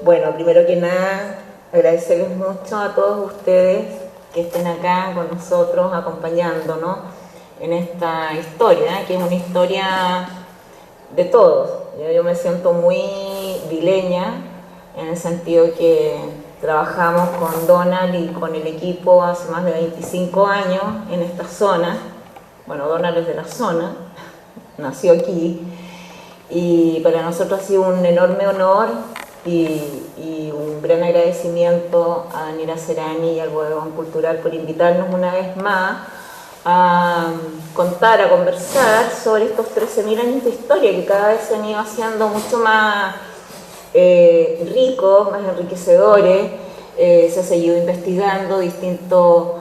Bueno, primero que nada, agradecerles mucho a todos ustedes que estén acá con nosotros acompañándonos en esta historia, que es una historia de todos. Yo me siento muy vileña en el sentido que trabajamos con Donald y con el equipo hace más de 25 años en esta zona. Bueno, Donald es de la zona, nació aquí, y para nosotros ha sido un enorme honor y un gran agradecimiento a Daniela Serani y al Bodegón Cultural por invitarnos una vez más a contar, a conversar sobre estos 13.000 años de historia que cada vez se han ido haciendo mucho más ricos, más enriquecedores. Se ha seguido investigando, distintos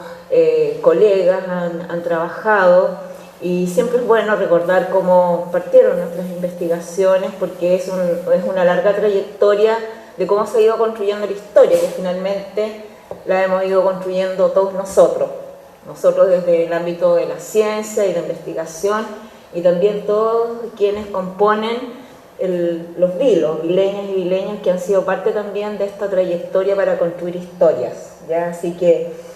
colegas han trabajado, y siempre es bueno recordar cómo partieron nuestras investigaciones, porque es una larga trayectoria de cómo se ha ido construyendo la historia, que finalmente la hemos ido construyendo todos nosotros desde el ámbito de la ciencia y la investigación, y también todos quienes componen los vileñas y vileños que han sido parte también de esta trayectoria para construir historias, ¿ya? Así que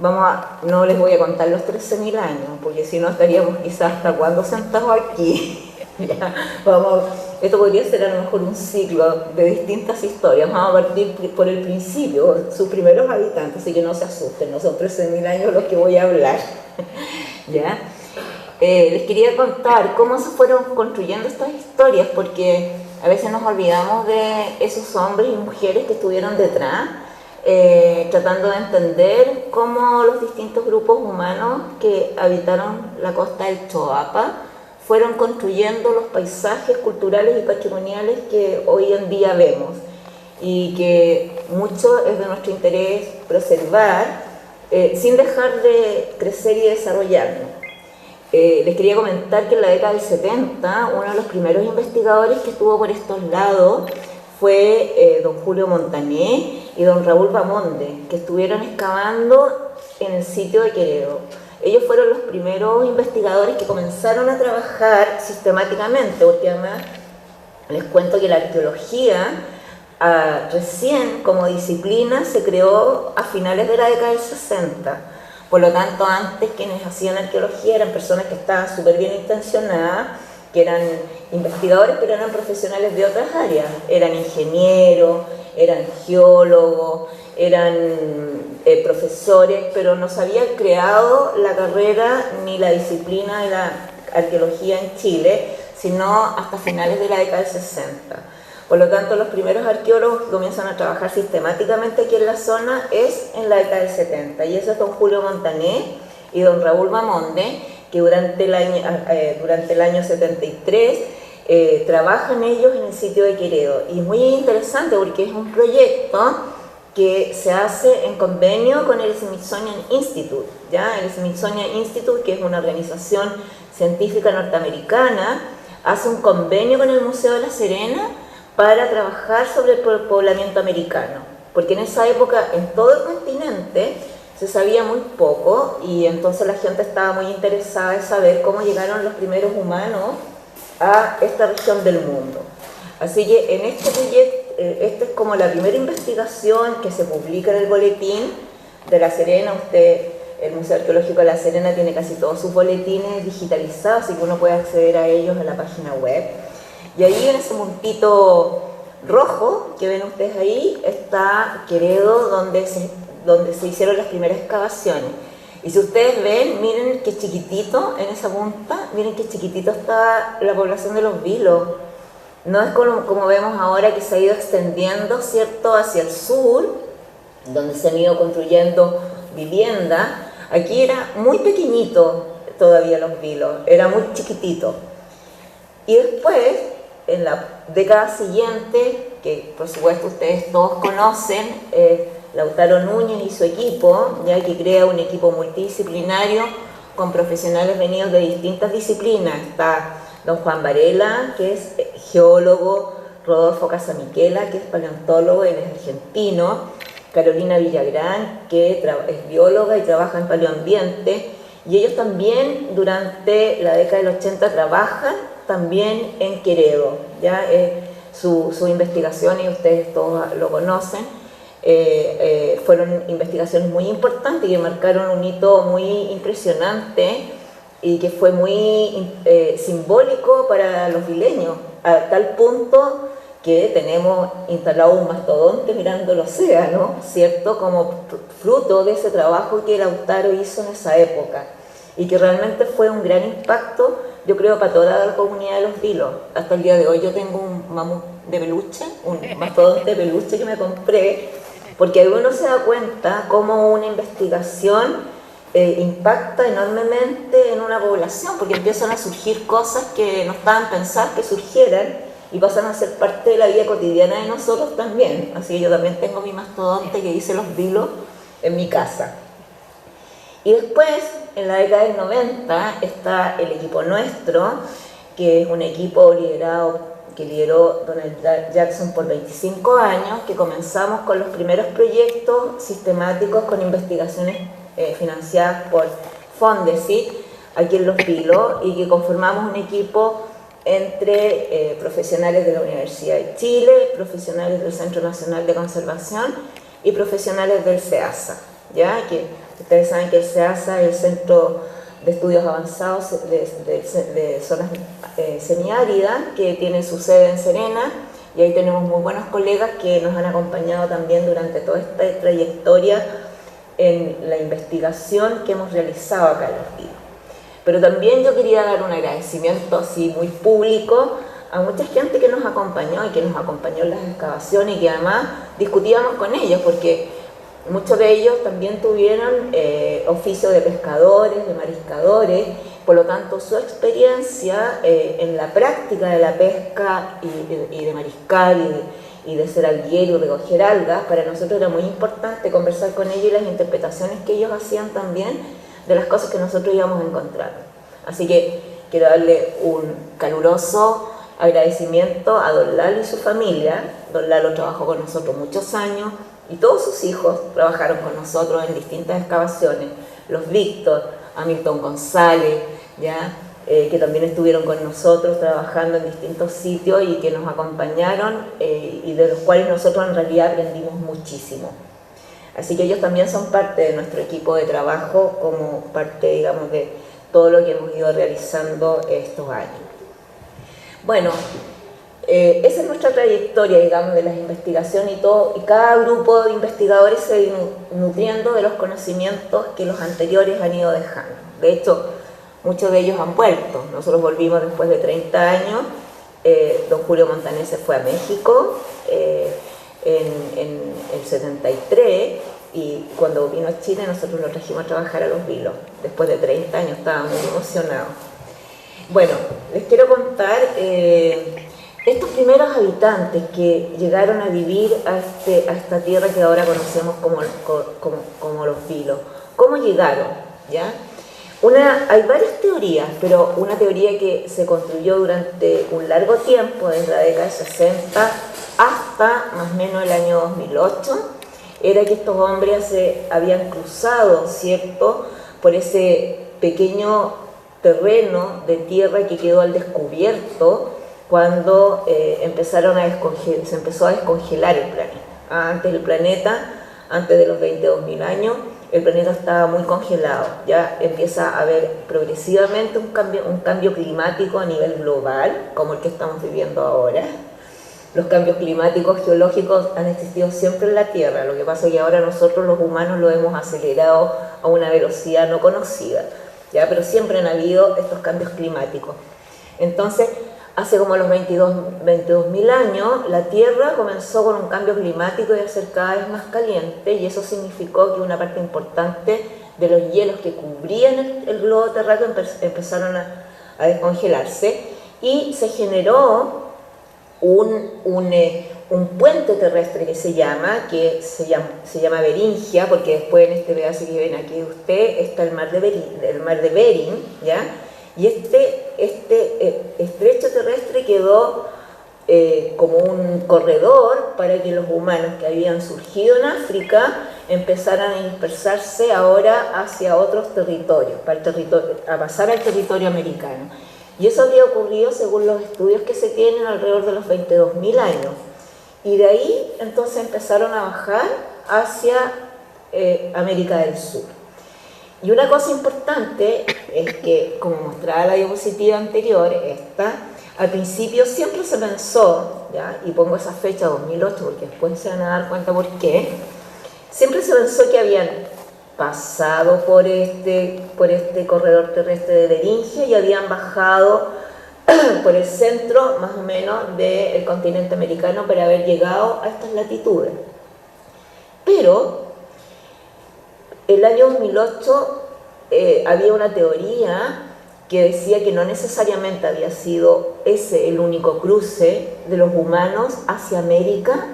no les voy a contar los 13.000 años, porque si no estaríamos quizás hasta cuándo sentados aquí. Ya, esto podría ser a lo mejor un ciclo de distintas historias. Vamos a partir por el principio, sus primeros habitantes, así que no se asusten, no son 13.000 años los que voy a hablar. ¿Ya? Les quería contar cómo se fueron construyendo estas historias, porque a veces nos olvidamos de esos hombres y mujeres que estuvieron detrás, tratando de entender cómo los distintos grupos humanos que habitaron la costa del Choapa fueron construyendo los paisajes culturales y patrimoniales que hoy en día vemos, y que mucho es de nuestro interés preservar sin dejar de crecer y desarrollarnos. Les quería comentar que en la década del 70 uno de los primeros investigadores que estuvo por estos lados fue don Julio Montané y don Raúl Bamonde, que estuvieron excavando en el sitio de Queredo. Ellos fueron los primeros investigadores que comenzaron a trabajar sistemáticamente, porque además les cuento que la arqueología recién como disciplina se creó a finales de la década del 60. Por lo tanto, antes quienes hacían arqueología eran personas que estaban súper bien intencionadas, que eran investigadores, pero eran profesionales de otras áreas. Eran ingenieros, eran geólogos, eran profesores, pero no se había creado la carrera ni la disciplina de la arqueología en Chile, sino hasta finales de la década del 60. Por lo tanto, los primeros arqueólogos que comienzan a trabajar sistemáticamente aquí en la zona es en la década del 70, y eso es don Julio Montané y don Raúl Bamonde, que durante el año 73 trabajan ellos en el sitio de Queredo. Y es muy interesante porque es un proyecto que se hace en convenio con el Smithsonian Institute, ¿ya? El Smithsonian Institute, que es una organización científica norteamericana, hace un convenio con el Museo de La Serena para trabajar sobre el poblamiento americano, porque en esa época en todo el continente se sabía muy poco, y entonces la gente estaba muy interesada en saber cómo llegaron los primeros humanos a esta región del mundo. Así que en este proyecto, esta es como la primera investigación que se publica en el boletín de La Serena. El Museo Arqueológico de La Serena tiene casi todos sus boletines digitalizados, así que uno puede acceder a ellos en la página web. Y ahí en ese puntito rojo que ven ustedes ahí está Queredo, donde se hicieron las primeras excavaciones. Y si ustedes ven, miren qué chiquitito en esa punta, miren qué chiquitito está la población de los vilos. No es como vemos ahora, que se ha ido extendiendo, ¿cierto?, hacia el sur, donde se han ido construyendo viviendas. Aquí era muy pequeñito todavía los vilos, era muy chiquitito. Y después, en la década siguiente, que por supuesto ustedes todos conocen, Lautaro Núñez y su equipo, ya que crea un equipo multidisciplinario con profesionales venidos de distintas disciplinas. Está don Juan Varela, que es geólogo, Rodolfo Casamiquela, que es paleontólogo, él es argentino, Carolina Villagrán, que es bióloga y trabaja en paleoambiente, y ellos también durante la década del 80 trabajan también en Queredo, ¿ya? su investigación, y ustedes todos lo conocen. Fueron investigaciones muy importantes que marcaron un hito muy impresionante y que fue muy simbólico para los vileños, a tal punto que tenemos instalado un mastodonte mirando el océano, ¿cierto?, como fruto de ese trabajo que Lautaro hizo en esa época, y que realmente fue un gran impacto, yo creo, para toda la comunidad de los vilos. Hasta el día de hoy yo tengo un mamut de peluche, un mastodonte de peluche que me compré, porque ahí uno se da cuenta cómo una investigación impacta enormemente en una población, porque empiezan a surgir cosas que no estaban pensadas que surgieran y pasan a ser parte de la vida cotidiana de nosotros también. Así que yo también tengo mi mastodonte que dice los vilos en mi casa. Y después, en la década del 90, está el equipo nuestro, que es un equipo que lideró Donald Jackson por 25 años, que comenzamos con los primeros proyectos sistemáticos con investigaciones financiadas por Fondesit, aquí en Los Vilos, y que conformamos un equipo entre profesionales de la Universidad de Chile, profesionales del Centro Nacional de Conservación y profesionales del CEASA, ¿ya? Que ustedes saben que el CEASA es el Centro de Estudios Avanzados de Zonas Semiáridas, que tiene su sede en Serena, y ahí tenemos muy buenos colegas que nos han acompañado también durante toda esta trayectoria en la investigación que hemos realizado acá en Los Vilos. Pero también yo quería dar un agradecimiento así muy público a mucha gente que nos acompañó y que nos acompañó en las excavaciones, y que además discutíamos con ellos, porque muchos de ellos también tuvieron oficio de pescadores, de mariscadores, por lo tanto su experiencia en la práctica de la pesca y de mariscar y de ser alguero y recoger algas, para nosotros era muy importante conversar con ellos y las interpretaciones que ellos hacían también de las cosas que nosotros íbamos a encontrar. Así que quiero darle un caluroso agradecimiento a don Lalo y su familia. Don Lalo trabajó con nosotros muchos años y todos sus hijos trabajaron con nosotros en distintas excavaciones. Los Víctor, Hamilton González, ¿ya? Que también estuvieron con nosotros trabajando en distintos sitios y que nos acompañaron y de los cuales nosotros en realidad aprendimos muchísimo. Así que ellos también son parte de nuestro equipo de trabajo, como parte, digamos, de todo lo que hemos ido realizando estos años. Bueno, esa es nuestra trayectoria, digamos, de las investigaciones y todo, y cada grupo de investigadores se ha ido nutriendo de los conocimientos que los anteriores han ido dejando. De hecho, muchos de ellos han vuelto. Nosotros volvimos después de 30 años. Don Julio Montaner se fue a México en el 73, y cuando vino a Chile nosotros lo trajimos a trabajar a Los Vilos. Después de 30 años estábamos muy emocionados. Bueno, les quiero contar estos primeros habitantes que llegaron a vivir a esta tierra que ahora conocemos como Los Vilos. ¿Cómo llegaron? ¿Ya? Hay varias teorías, pero una teoría que se construyó durante un largo tiempo, desde la década de 60 hasta más o menos el año 2008, era que estos hombres se habían cruzado, ¿cierto?, por ese pequeño terreno de tierra que quedó al descubierto cuando se empezó a descongelar el planeta. Antes de los 22.000 años, el planeta estaba muy congelado. Ya empieza a haber progresivamente un cambio climático a nivel global, como el que estamos viviendo ahora. Los cambios climáticos geológicos han existido siempre en la Tierra, lo que pasa es que ahora nosotros los humanos lo hemos acelerado a una velocidad no conocida, ¿ya? Pero siempre han habido estos cambios climáticos. Entonces, hace como los 22.000 años, la Tierra comenzó con un cambio climático y a ser cada vez más caliente, y eso significó que una parte importante de los hielos que cubrían el globo terráqueo empezaron a descongelarse, y se generó un puente terrestre que se llama Beringia, porque después en este pedazo que ven aquí usted está el mar de Bering, ¿ya? Y este estrecho terrestre quedó como un corredor para que los humanos que habían surgido en África empezaran a dispersarse ahora hacia otros territorios, a pasar al territorio americano. Y eso habría ocurrido, según los estudios que se tienen, alrededor de los 22.000 años. Y de ahí entonces empezaron a bajar hacia América del Sur. Y una cosa importante es que, como mostraba la diapositiva anterior, al principio siempre se pensó, ¿ya? Y pongo esa fecha 2008 porque después se van a dar cuenta por qué, siempre se pensó que habían pasado por este corredor terrestre de Beringia y habían bajado por el centro más o menos del continente americano para haber llegado a estas latitudes. Pero el año 2008 había una teoría que decía que no necesariamente había sido ese el único cruce de los humanos hacia América,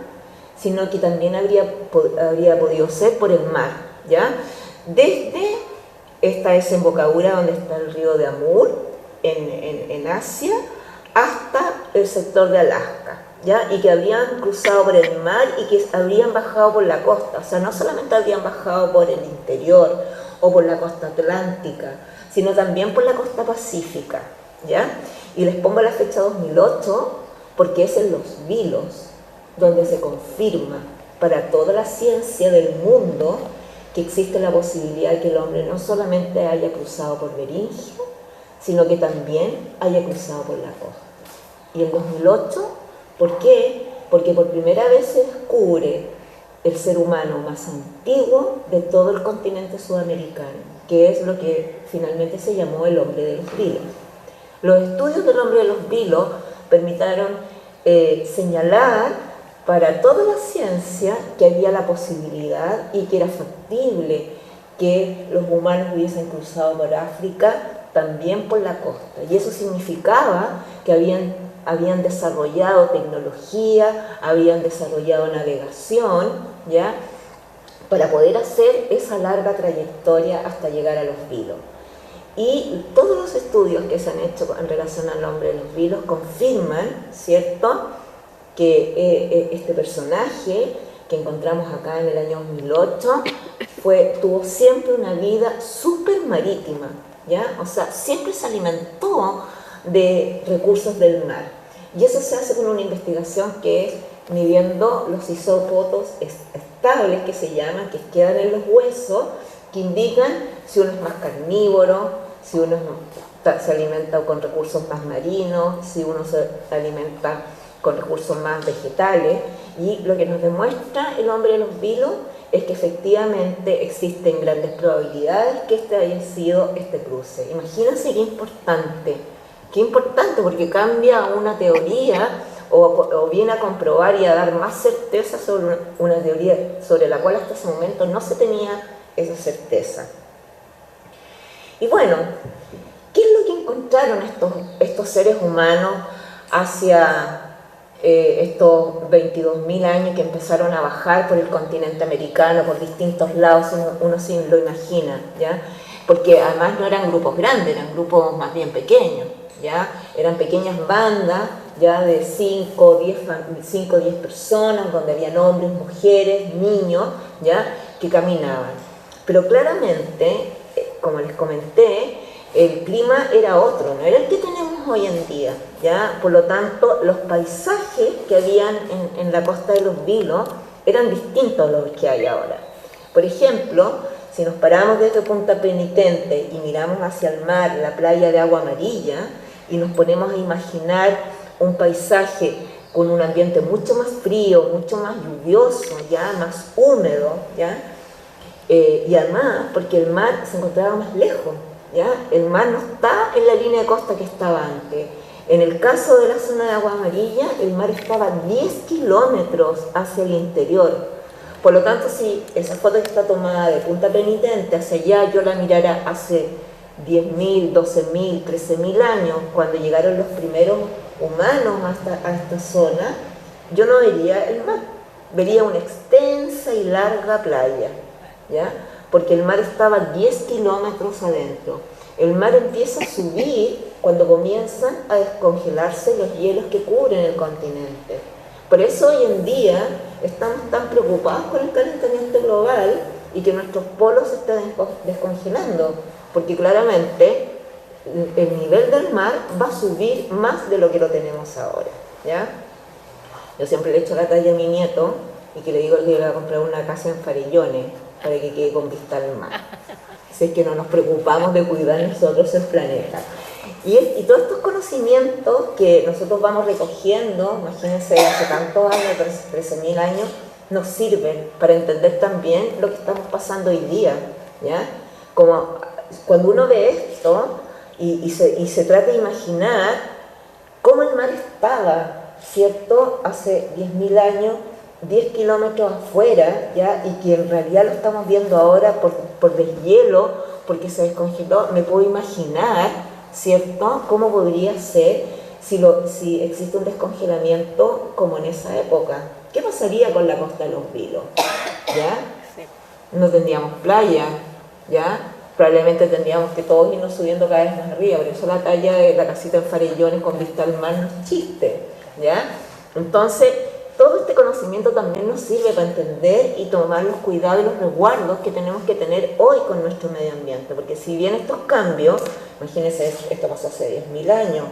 sino que también habría podido ser por el mar, ¿ya? Desde esta desembocadura donde está el río de Amur, en Asia, hasta el sector de Alaska, ¿ya? Y que habrían cruzado por el mar y que habrían bajado por la costa, o sea, no solamente habrían bajado por el interior o por la costa atlántica, sino también por la costa pacífica, ¿ya? Y les pongo la fecha 2008 porque es en Los Vilos donde se confirma para toda la ciencia del mundo que existe la posibilidad de que el hombre no solamente haya cruzado por Beringia, sino que también haya cruzado por la costa. Y en 2008, ¿por qué? Porque por primera vez se descubre el ser humano más antiguo de todo el continente sudamericano, que es lo que finalmente se llamó el hombre de los Vilos. Los estudios del hombre de los Vilos permitieron señalar para toda la ciencia que había la posibilidad y que era factible que los humanos hubiesen cruzado por África también por la costa. Y eso significaba que habían desarrollado tecnología, habían desarrollado navegación, ¿ya? Para poder hacer esa larga trayectoria hasta llegar a Los Vilos. Y todos los estudios que se han hecho en relación al hombre de Los Vilos confirman, ¿cierto?, que este personaje que encontramos acá en el año 2008 tuvo siempre una vida súper marítima, ¿ya? O sea, siempre se alimentó de recursos del mar. Y eso se hace con una investigación que es midiendo los isótopos estables, que se llaman, que quedan en los huesos, que indican si uno es más carnívoro, si uno se alimenta con recursos más marinos, si uno se alimenta con recursos más vegetales. Y lo que nos demuestra el hombre de Los Vilos es que efectivamente existen grandes probabilidades que este haya sido este cruce. Imagínense qué importante, porque cambia una teoría o viene a comprobar y a dar más certeza sobre una teoría sobre la cual hasta ese momento no se tenía esa certeza. Y bueno, ¿qué es lo que encontraron estos seres humanos hacia estos 22.000 años que empezaron a bajar por el continente americano, por distintos lados? Uno sí lo imagina, ¿ya? Porque además no eran grupos grandes, eran grupos más bien pequeños, ¿ya? Eran pequeñas bandas, ya de 5 o 10 personas, donde habían hombres, mujeres, niños, ¿ya?, que caminaban. Pero claramente, como les comenté, el clima era otro, no era el que tenemos hoy en día, ¿ya? Por lo tanto, los paisajes que habían en la costa de Los Vilos eran distintos a los que hay ahora. Por ejemplo, si nos paramos desde Punta Penitente y miramos hacia el mar, la playa de agua amarilla, y nos ponemos a imaginar un paisaje con un ambiente mucho más frío, mucho más lluvioso, ya más húmedo, ¿ya? Y además, porque el mar se encontraba más lejos, ¿ya? El mar no está en la línea de costa que estaba antes. En el caso de la zona de agua amarilla, el mar estaba 10 kilómetros hacia el interior. Por lo tanto, si esa foto que está tomada de Punta Penitente hacia allá, yo la mirara hace 10.000, 12.000, 13.000 años, cuando llegaron los primeros humanos a esta zona, yo no vería el mar, vería una extensa y larga playa, ¿ya? Porque el mar estaba 10 kilómetros adentro. El mar empieza a subir cuando comienzan a descongelarse los hielos que cubren el continente. Por eso hoy en día estamos tan preocupados con el calentamiento global y que nuestros polos se están descongelando, porque claramente el nivel del mar va a subir más de lo que lo tenemos ahora, ¿ya? Yo siempre le echo la talla a mi nieto y que le digo que le voy a comprar una casa en Farellones para que quede con vista al mar. Si es que no nos preocupamos de cuidar nosotros el planeta. Y todos estos conocimientos que nosotros vamos recogiendo, imagínense, hace tantos años, 13.000 años, nos sirven para entender también lo que estamos pasando hoy día, ¿ya? Como cuando uno ve esto y se trata de imaginar cómo el mar estaba, ¿cierto?, hace 10.000 años, 10 kilómetros afuera, ¿ya? Y que en realidad lo estamos viendo ahora por deshielo, porque se descongeló. Me puedo imaginar, ¿cierto?, cómo podría ser si existe un descongelamiento como en esa época. ¿Qué pasaría con la costa de los Vilos? ¿Ya? No tendríamos playa, ¿ya? Probablemente tendríamos que todos irnos subiendo cada vez más arriba, por eso la talla de la casita en Farellones con vista al mar no es chiste, ¿ya? Entonces, todo este conocimiento también nos sirve para entender y tomar los cuidados y los resguardos que tenemos que tener hoy con nuestro medio ambiente, porque si bien estos cambios, imagínense, esto pasó hace 10.000 años,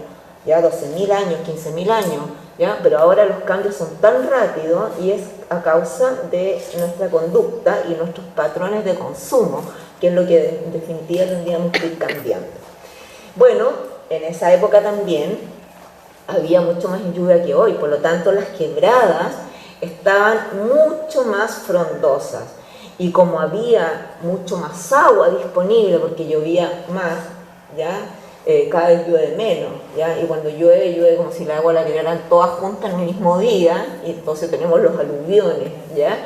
ya 12.000 años, 15.000 años, ¿ya? Pero ahora los cambios son tan rápidos y es a causa de nuestra conducta y nuestros patrones de consumo, que es lo que en definitiva tendríamos que ir cambiando. Bueno, en esa época también había mucho más lluvia que hoy, por lo tanto las quebradas estaban mucho más frondosas y como había mucho más agua disponible porque llovía más, ¿ya? Cada vez llueve menos, ¿ya? Y cuando llueve, llueve como si el agua la tiraran todas juntas en el mismo día y entonces tenemos los aluviones, ¿ya?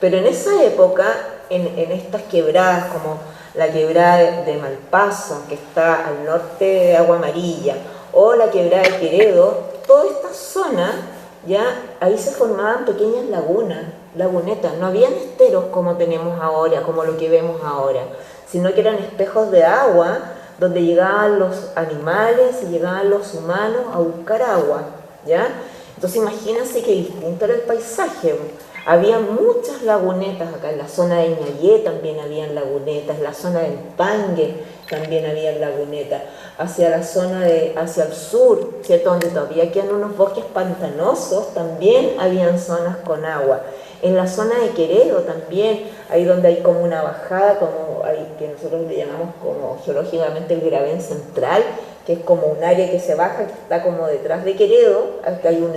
Pero en esa época, en estas quebradas como la quebrada de Malpaso, que está al norte de Agua Amarilla, o la quebrada de Queredo, toda esta zona, ya ahí se formaban pequeñas lagunetas, no habían esteros como tenemos ahora, como lo que vemos ahora, sino que eran espejos de agua donde llegaban los animales y llegaban los humanos a buscar agua, ¿ya? Entonces imagínense que distinto era el paisaje. Había muchas lagunetas acá, en la zona de Ñayé también habían lagunetas, en la zona del Pangue también había lagunetas, hacia la zona hacia el sur, ¿cierto?, donde todavía quedan unos bosques pantanosos, también habían zonas con agua. En la zona de Queredo también, ahí donde hay como una bajada, como que nosotros le llamamos como geológicamente el Gravén Central, que es como un área que se baja, que está como detrás de Queredo, que hay un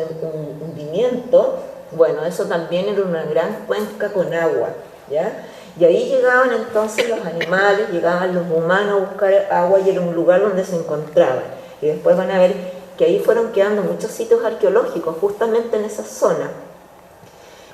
hundimiento. Bueno, eso también era una gran cuenca con agua, ¿ya? Y ahí llegaban entonces los animales, llegaban los humanos a buscar agua y era un lugar donde se encontraban. Y después van a ver que ahí fueron quedando muchos sitios arqueológicos, justamente en esa zona.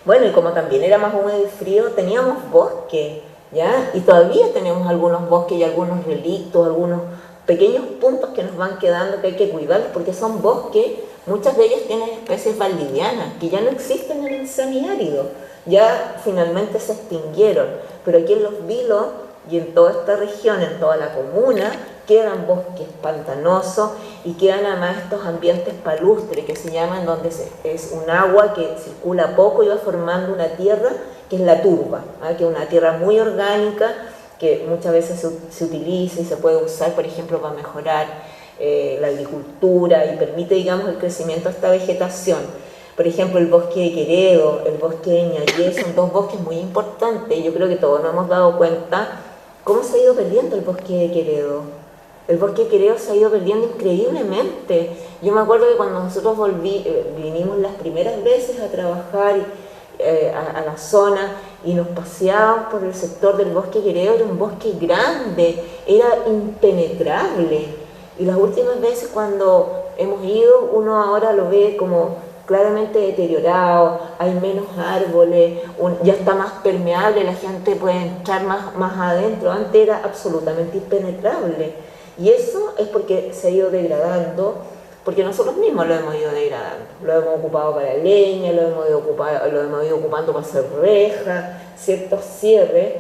Bueno, y como también era más húmedo y frío, teníamos bosque, ¿ya? Y todavía tenemos algunos bosques y algunos relictos, algunos pequeños puntos que nos van quedando que hay que cuidar, porque son bosques, muchas de ellas tienen especies valdivianas, que ya no existen en el semiárido, ya finalmente se extinguieron, pero aquí en Los Vilos y en toda esta región, en toda la comuna, quedan bosques pantanosos y quedan además estos ambientes palustres que se llaman, donde es un agua que circula poco y va formando una tierra que es la turba, ¿eh? Que es una tierra muy orgánica que muchas veces se utiliza y se puede usar, por ejemplo, para mejorar la agricultura y permite, digamos, el crecimiento de esta vegetación. Por ejemplo, el bosque de Queredo, el bosque de Ñayé, son dos bosques muy importantes. Yo creo que todos nos hemos dado cuenta cómo se ha ido perdiendo el bosque de Queredo. El bosque de Queredo se ha ido perdiendo increíblemente. Yo me acuerdo que cuando nosotros vinimos las primeras veces a trabajar a la zona y nos paseábamos por el sector del bosque de Queredo, era un bosque grande, era impenetrable. Y las últimas veces cuando hemos ido, uno ahora lo ve como claramente deteriorado, hay menos árboles, ya está más permeable, la gente puede entrar más adentro. Antes era absolutamente impenetrable. Y eso es porque se ha ido degradando, porque nosotros mismos lo hemos ido degradando. Lo hemos ocupado para leña, lo hemos ido ocupando para hacer rejas, ciertos cierres,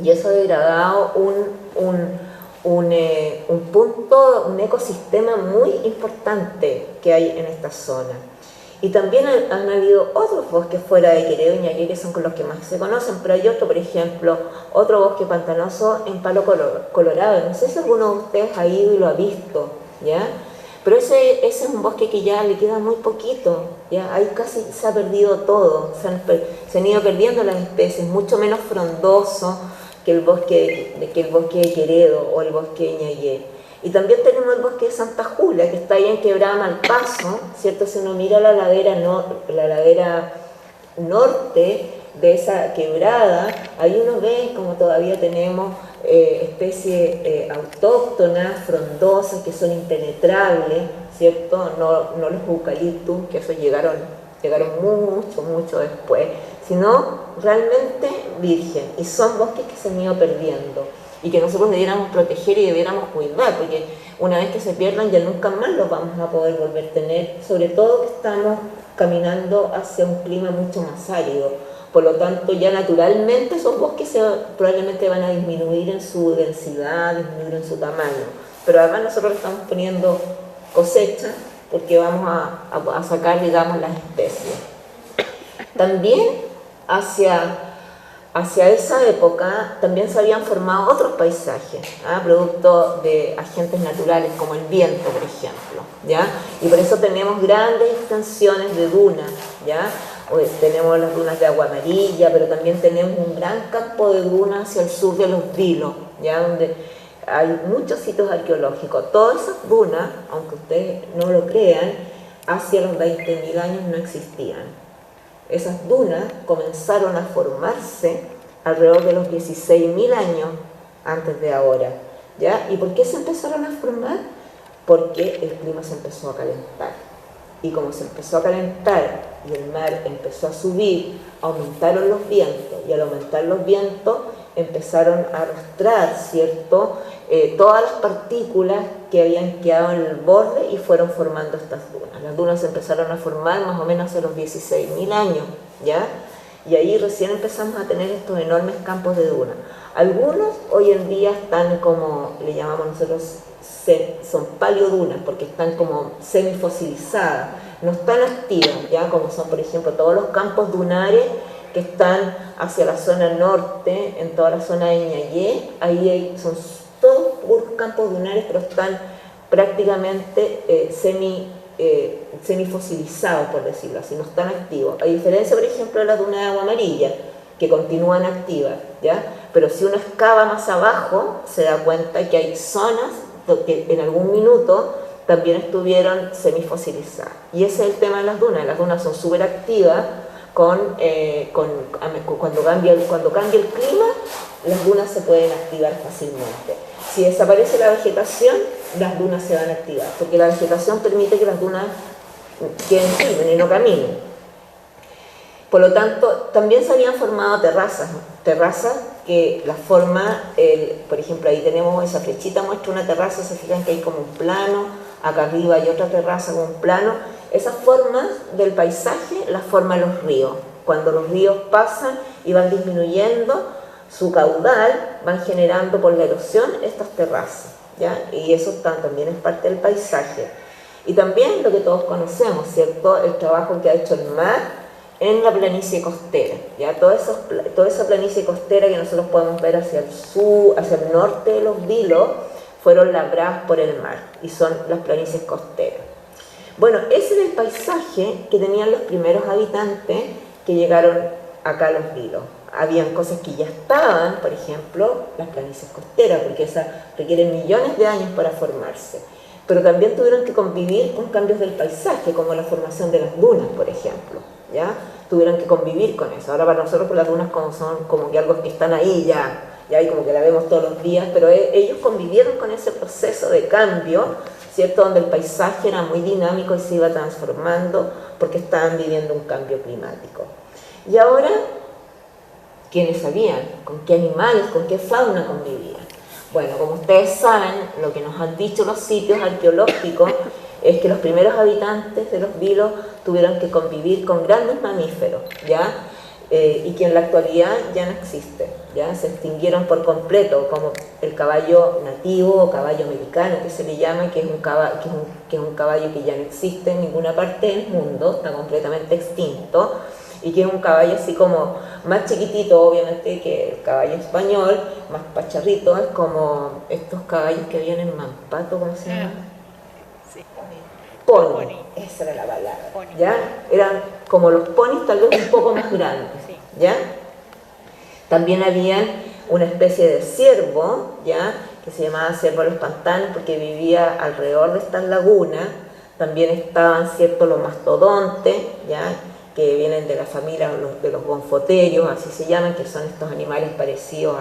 y eso ha degradado un ecosistema muy importante que hay en esta zona. Y también han habido otros bosques fuera de Queredo y Ñañé que son con los que más se conocen, pero hay otro, por ejemplo, otro bosque pantanoso en Palo Colorado. No sé si alguno de ustedes ha ido y lo ha visto, ¿ya? Pero ese es un bosque que ya le queda muy poquito, ¿ya? Ahí casi se ha perdido todo, se han ido perdiendo las especies, mucho menos frondoso que el bosque de Queredo o el bosque de Ñañé. Y también tenemos el bosque de Santa Julia, que está ahí en Quebrada Malpaso, ¿cierto? Si uno mira la ladera norte de esa quebrada, ahí uno ve como todavía tenemos especies autóctonas, frondosas, que son impenetrables, ¿cierto? No los eucaliptus, que esos llegaron mucho después, sino realmente virgen, y son bosques que se han ido perdiendo y que nosotros debiéramos proteger y debiéramos cuidar, porque una vez que se pierdan ya nunca más los vamos a poder volver a tener, sobre todo que estamos caminando hacia un clima mucho más árido. Por lo tanto, ya naturalmente esos bosques probablemente van a disminuir en su densidad, disminuir en su tamaño, pero además nosotros le estamos poniendo cosecha porque vamos a sacar, digamos, las especies. También hacia esa época también se habían formado otros paisajes, producto de agentes naturales como el viento, por ejemplo, ¿ya? Y por eso tenemos grandes extensiones de dunas, ¿ya? Tenemos las dunas de Agua Amarilla, pero también tenemos un gran campo de dunas hacia el sur de Los Vilos, ¿ya? Donde hay muchos sitios arqueológicos. Todas esas dunas, aunque ustedes no lo crean, hacia los 20.000 años no existían. Esas dunas comenzaron a formarse alrededor de los 16.000 años antes de ahora, ¿ya? ¿Y por qué se empezaron a formar? Porque el clima se empezó a calentar. Y como se empezó a calentar y el mar empezó a subir, aumentaron los vientos, y al aumentar los vientos empezaron a arrastrar, ¿cierto?, todas las partículas que habían quedado en el borde y fueron formando estas dunas. Las dunas se empezaron a formar más o menos hace los 16.000 años, ¿ya? Y ahí recién empezamos a tener estos enormes campos de dunas. Algunos hoy en día están como, le llamamos nosotros, son paleodunas, porque están como semifosilizadas, no están activas, ¿ya? Como son, por ejemplo, todos los campos dunares que están hacia la zona norte, en toda la zona de Ñañé, son todos puros campos dunares, pero están prácticamente semifosilizados, por decirlo así, no están activos. A diferencia, por ejemplo, de las dunas de Agua Amarilla, que continúan activas, ¿ya? Pero si uno excava más abajo, se da cuenta que hay zonas que en algún minuto también estuvieron semifosilizadas. Y ese es el tema de las dunas. Las dunas son súper activas, cuando cambia el clima, las dunas se pueden activar fácilmente. Si desaparece la vegetación, las dunas se van a activar, porque la vegetación permite que las dunas queden firmes y no caminen. Por lo tanto, también se habían formado terrazas que la forma, por ejemplo, ahí tenemos esa flechita, muestra una terraza, se fijan que hay como un plano, acá arriba hay otra terraza con un plano. Esas formas del paisaje las forman los ríos. Cuando los ríos pasan y van disminuyendo su caudal, van generando por la erosión estas terrazas, ¿ya? Y eso también es parte del paisaje. Y también lo que todos conocemos, ¿cierto?, el trabajo que ha hecho el mar en la planicie costera, ¿ya? Toda esa planicie costera que nosotros podemos ver hacia el sur, hacia el norte de Los Vilos, fueron labradas por el mar y son las planicies costeras. Bueno, ese era el paisaje que tenían los primeros habitantes que llegaron acá a Los Vilos. Habían cosas que ya estaban, por ejemplo, las planicies costeras, porque esas requieren millones de años para formarse. Pero también tuvieron que convivir con cambios del paisaje, como la formación de las dunas, por ejemplo, ¿ya? Tuvieron que convivir con eso. Ahora para nosotros pues, las dunas son como que algo que están ahí ya y como que la vemos todos los días, pero ellos convivieron con ese proceso de cambio, ¿cierto?, donde el paisaje era muy dinámico y se iba transformando porque estaban viviendo un cambio climático. Y ahora, ¿quiénes sabían con qué animales, con qué fauna convivían? Bueno, como ustedes saben, lo que nos han dicho los sitios arqueológicos es que los primeros habitantes de Los Vilos tuvieron que convivir con grandes mamíferos, ¿ya? y que en la actualidad ya no existe, ya se extinguieron por completo, como el caballo nativo o caballo americano que se le llama, que es un caballo que ya no existe en ninguna parte del mundo, está completamente extinto, y que es un caballo así como más chiquitito obviamente que el caballo español, más pacharrito, es como estos caballos que vienen en Mampato, ¿cómo se llama? Sí. Pony, esa era la palabra, ¿ya? Eran como los ponis, tal vez un poco más grandes, ¿ya? También habían una especie de ciervo, ¿ya? Que se llamaba ciervo de los pantanos porque vivía alrededor de estas lagunas. También estaban, ¿cierto?, los mastodontes, ¿ya?, que vienen de la familia de los gonfoterios, así se llaman, que son estos animales parecidos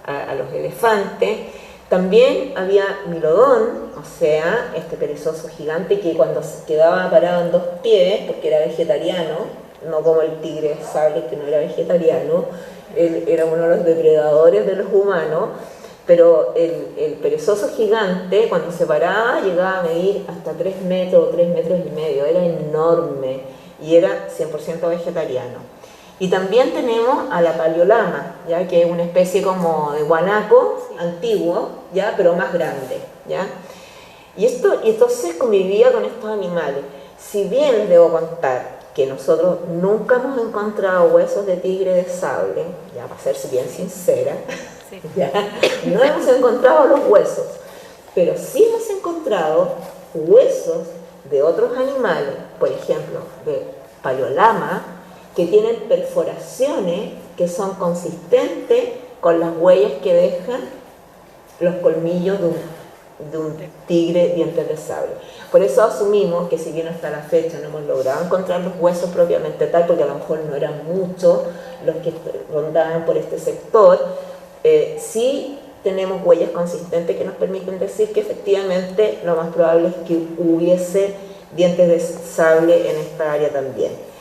a los elefantes. También había Milodón, o sea, este perezoso gigante que cuando se quedaba parado en dos pies, porque era vegetariano, no como el tigre de sable que no era vegetariano, él era uno de los depredadores de los humanos, pero el perezoso gigante cuando se paraba llegaba a medir hasta 3 metros o 3 metros y medio, era enorme y era 100% vegetariano. Y también tenemos a la paleolama, ¿ya?, que es una especie como de guanaco antiguo, ¿ya?, pero más grande, ¿ya? Y entonces convivía con estos animales. Si bien les debo contar que nosotros nunca hemos encontrado huesos de tigre de sable, ya, para ser bien sincera, sí, ¿ya?, no hemos encontrado los huesos, pero sí hemos encontrado huesos de otros animales, por ejemplo, de paleolama, que tienen perforaciones que son consistentes con las huellas que dejan los colmillos de un tigre dientes de sable. Por eso asumimos que si bien hasta la fecha no hemos logrado encontrar los huesos propiamente tal, porque a lo mejor no eran muchos los que rondaban por este sector, sí tenemos huellas consistentes que nos permiten decir que efectivamente lo más probable es que hubiese dientes de sable en esta área también.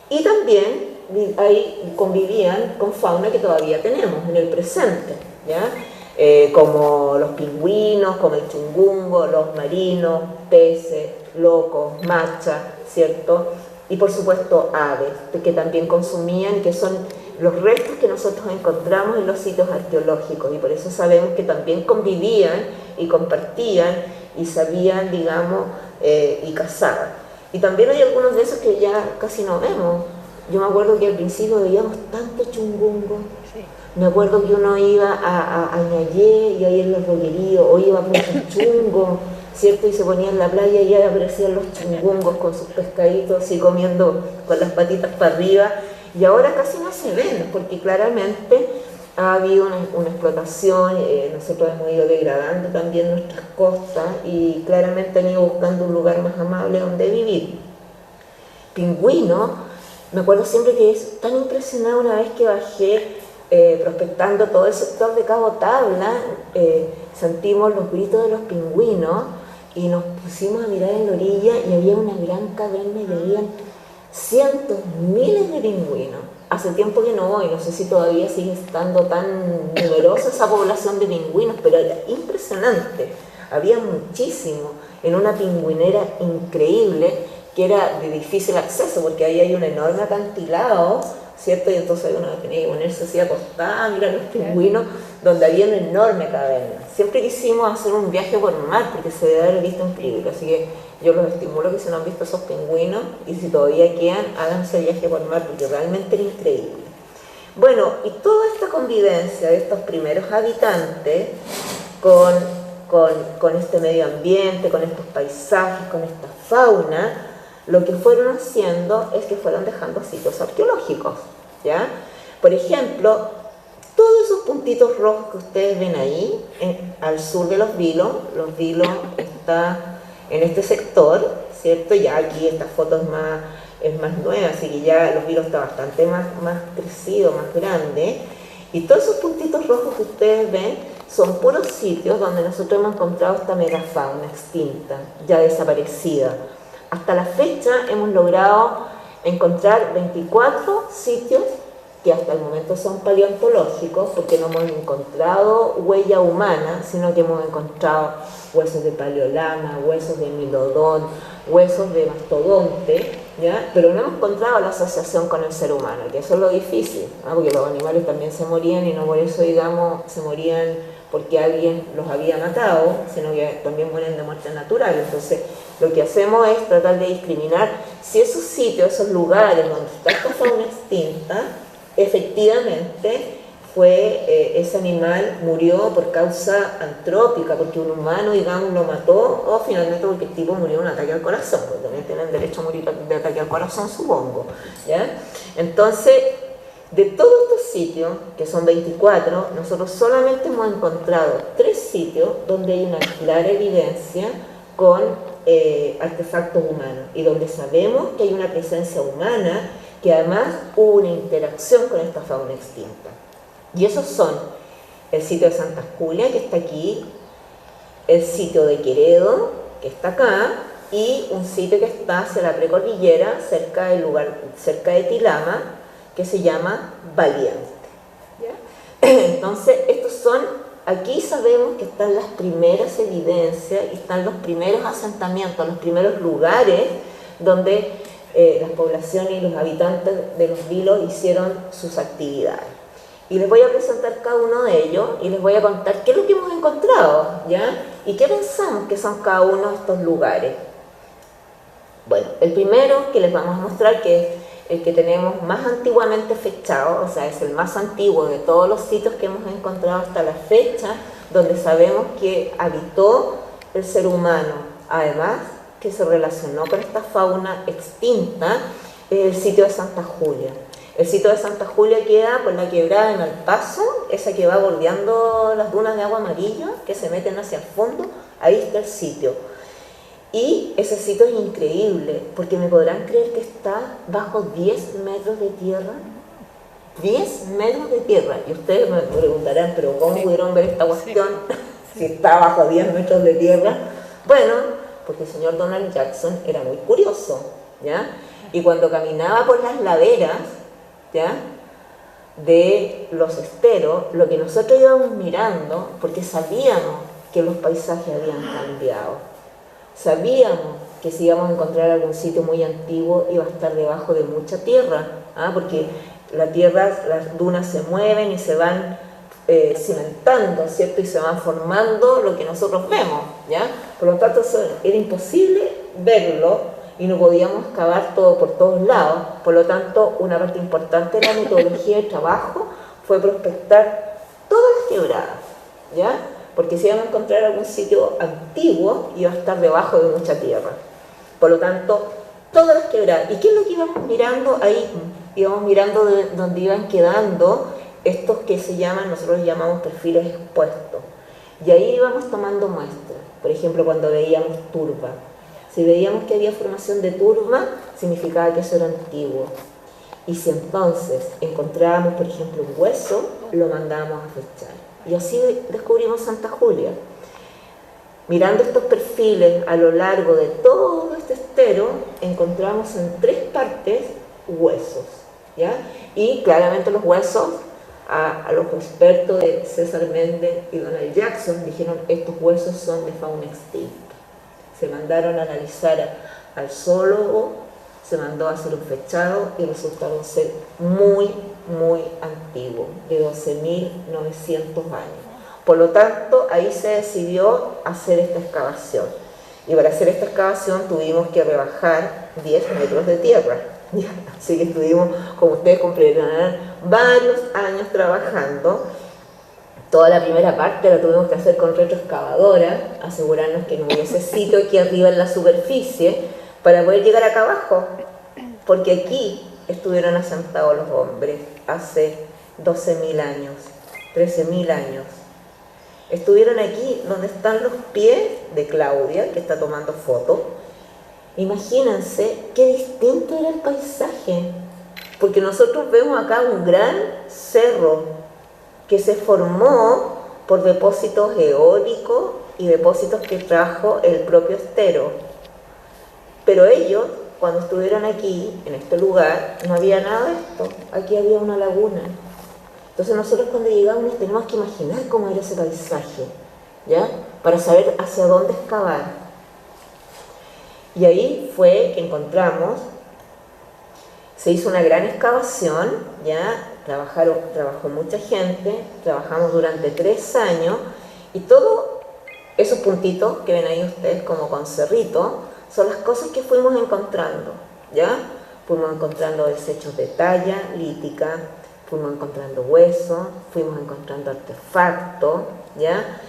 Y también ahí convivían con fauna que todavía tenemos en el presente, ¿ya? Como los pingüinos, como el chungungo, los marinos, peces, locos, machas, ¿cierto? Y por supuesto aves, que también consumían, que son los restos que nosotros encontramos en los sitios arqueológicos, y por eso sabemos que también convivían y compartían y sabían, digamos, y cazaban. Y también hay algunos de esos que ya casi no vemos. Yo me acuerdo que al principio veíamos tanto chungungo. Sí. Me acuerdo que uno iba a Ñayé y ahí en los roqueríos, o iba a Punta Chungo, ¿cierto? Y se ponía en la playa y ya aparecían los chungungos con sus pescaditos y comiendo con las patitas para arriba. Y ahora casi no se ven, porque claramente ha habido una explotación, nosotros hemos ido degradando también nuestras costas y claramente han ido buscando un lugar más amable donde vivir. Pingüino, me acuerdo siempre que es tan impresionada una vez que bajé prospectando todo el sector de Cabo Tabla, sentimos los gritos de los pingüinos y nos pusimos a mirar en la orilla y había una gran caverna y habían cientos, miles de pingüinos. Hace tiempo que no voy, no sé si todavía sigue estando tan numerosa esa población de pingüinos, pero era impresionante, había muchísimo, en una pingüinera increíble que era de difícil acceso, porque ahí hay un enorme acantilado, ¿cierto? Y entonces uno tenía que ponerse así acostada, mirar los pingüinos, donde había una enorme caverna. Siempre quisimos hacer un viaje por mar, porque se debe haber visto increíble, así que yo los estimulo que si no han visto esos pingüinos, y si todavía quedan, háganse el viaje por mar, porque realmente era increíble. Bueno, y toda esta convivencia de estos primeros habitantes con este medio ambiente, con estos paisajes, con esta fauna, lo que fueron haciendo es que fueron dejando sitios arqueológicos, ¿ya? Por ejemplo, todos esos puntitos rojos que ustedes ven ahí, al sur de Los Vilos está en este sector, ¿cierto? Ya aquí esta foto es más nueva, así que ya Los Vilos está bastante más crecido, más grande, y todos esos puntitos rojos que ustedes ven son puros sitios donde nosotros hemos encontrado esta megafauna extinta, ya desaparecida. Hasta la fecha hemos logrado encontrar 24 sitios que hasta el momento son paleontológicos, porque no hemos encontrado huella humana, sino que hemos encontrado huesos de paleolama, huesos de milodón, huesos de mastodonte, ¿ya? Pero no hemos encontrado la asociación con el ser humano, que eso es lo difícil, ¿no? Porque los animales también se morían y no por eso, digamos, se morían porque alguien los había matado, sino que también mueren de muerte natural. Entonces, lo que hacemos es tratar de discriminar si esos sitios, esos lugares donde está esta fauna extinta, efectivamente ese animal murió por causa antrópica, porque un humano, digamos, lo mató, o finalmente porque el tipo murió de un ataque al corazón, porque también tienen derecho a morir de ataque al corazón, supongo, ¿ya? Entonces, de todos estos sitios, que son 24, nosotros solamente hemos encontrado 3 sitios donde hay una clara evidencia con artefactos humanos, y donde sabemos que hay una presencia humana, que además hubo una interacción con esta fauna extinta. Y esos son el sitio de Santa Julia, que está aquí, el sitio de Queredo, que está acá, y un sitio que está hacia la precordillera, cerca de Tilama, que se llama Valiente. ¿Ya? Entonces, aquí sabemos que están las primeras evidencias y están los primeros asentamientos, los primeros lugares donde las poblaciones y los habitantes de los vilos hicieron sus actividades. Y les voy a presentar cada uno de ellos y les voy a contar qué es lo que hemos encontrado, ¿ya? Y qué pensamos que son cada uno de estos lugares. Bueno, el primero que les vamos a mostrar, que es el que tenemos más antiguamente fechado, o sea, es el más antiguo de todos los sitios que hemos encontrado hasta la fecha, donde sabemos que habitó el ser humano, además que se relacionó con esta fauna extinta, es el sitio de Santa Julia. El sitio de Santa Julia queda por la quebrada de Malpaso, esa que va bordeando las dunas de agua amarilla, que se meten hacia el fondo, ahí está el sitio. Y ese sitio es increíble, porque me podrán creer que está bajo 10 metros de tierra. 10 metros de tierra. Y ustedes me preguntarán, pero ¿cómo pudieron ver esta cuestión si está bajo 10 metros de tierra? Bueno, porque el señor Donald Jackson era muy curioso, ¿ya? Y cuando caminaba por las laderas, ¿ya?, de los esteros, lo que nosotros íbamos mirando, porque sabíamos que los paisajes habían cambiado, sabíamos que si íbamos a encontrar algún sitio muy antiguo iba a estar debajo de mucha tierra, ¿ah? Porque la tierra, las dunas se mueven y se van cimentando, ¿cierto? Y se van formando lo que nosotros vemos, ¿ya? Por lo tanto, era imposible verlo y no podíamos excavar todo por todos lados. Por lo tanto, una parte importante de la metodología de trabajo fue prospectar todas las quebradas, ¿ya? Porque si íbamos a encontrar algún sitio antiguo, iba a estar debajo de mucha tierra. Por lo tanto, todas las quebradas. ¿Y qué es lo que íbamos mirando ahí? Íbamos mirando de donde iban quedando estos que se llaman, nosotros los llamamos perfiles expuestos. Y ahí íbamos tomando muestras. Por ejemplo, cuando veíamos turba. Si veíamos que había formación de turba, significaba que eso era antiguo. Y si entonces encontrábamos, por ejemplo, un hueso, lo mandábamos a fechar. Y así descubrimos Santa Julia. Mirando estos perfiles a lo largo de todo este estero, encontramos en 3 partes huesos, ¿ya? Y claramente los huesos, a los expertos de César Méndez y Donald Jackson, dijeron estos huesos son de fauna extinta. Se mandaron a analizar al zoólogo, se mandó a hacer un fechado y resultaron ser muy, muy antiguos, de 12.900 años. Por lo tanto, ahí se decidió hacer esta excavación. Y para hacer esta excavación tuvimos que rebajar 10 metros de tierra. Así que estuvimos, como ustedes comprenderán, varios años trabajando. Toda la primera parte la tuvimos que hacer con retroexcavadora, asegurarnos que no hubiese sitio aquí arriba en la superficie para poder llegar acá abajo, porque aquí estuvieron asentados los hombres hace 12.000 años, 13.000 años. Estuvieron aquí donde están los pies de Claudia, que está tomando fotos. Imagínense qué distinto era el paisaje, porque nosotros vemos acá un gran cerro que se formó por depósitos eólicos y depósitos que trajo el propio estero. Pero ellos, cuando estuvieron aquí, en este lugar, no había nada de esto. Aquí había una laguna. Entonces nosotros cuando llegamos nos tenemos que imaginar cómo era ese paisaje, ¿ya? Para saber hacia dónde excavar. Y ahí fue que encontramos Se hizo una gran excavación, ya trabajó mucha gente, trabajamos durante 3 años y todos esos puntitos que ven ahí ustedes como con cerrito son las cosas que fuimos encontrando, ¿ya? Fuimos encontrando desechos de talla lítica, fuimos encontrando huesos, fuimos encontrando artefactos, ¿ya?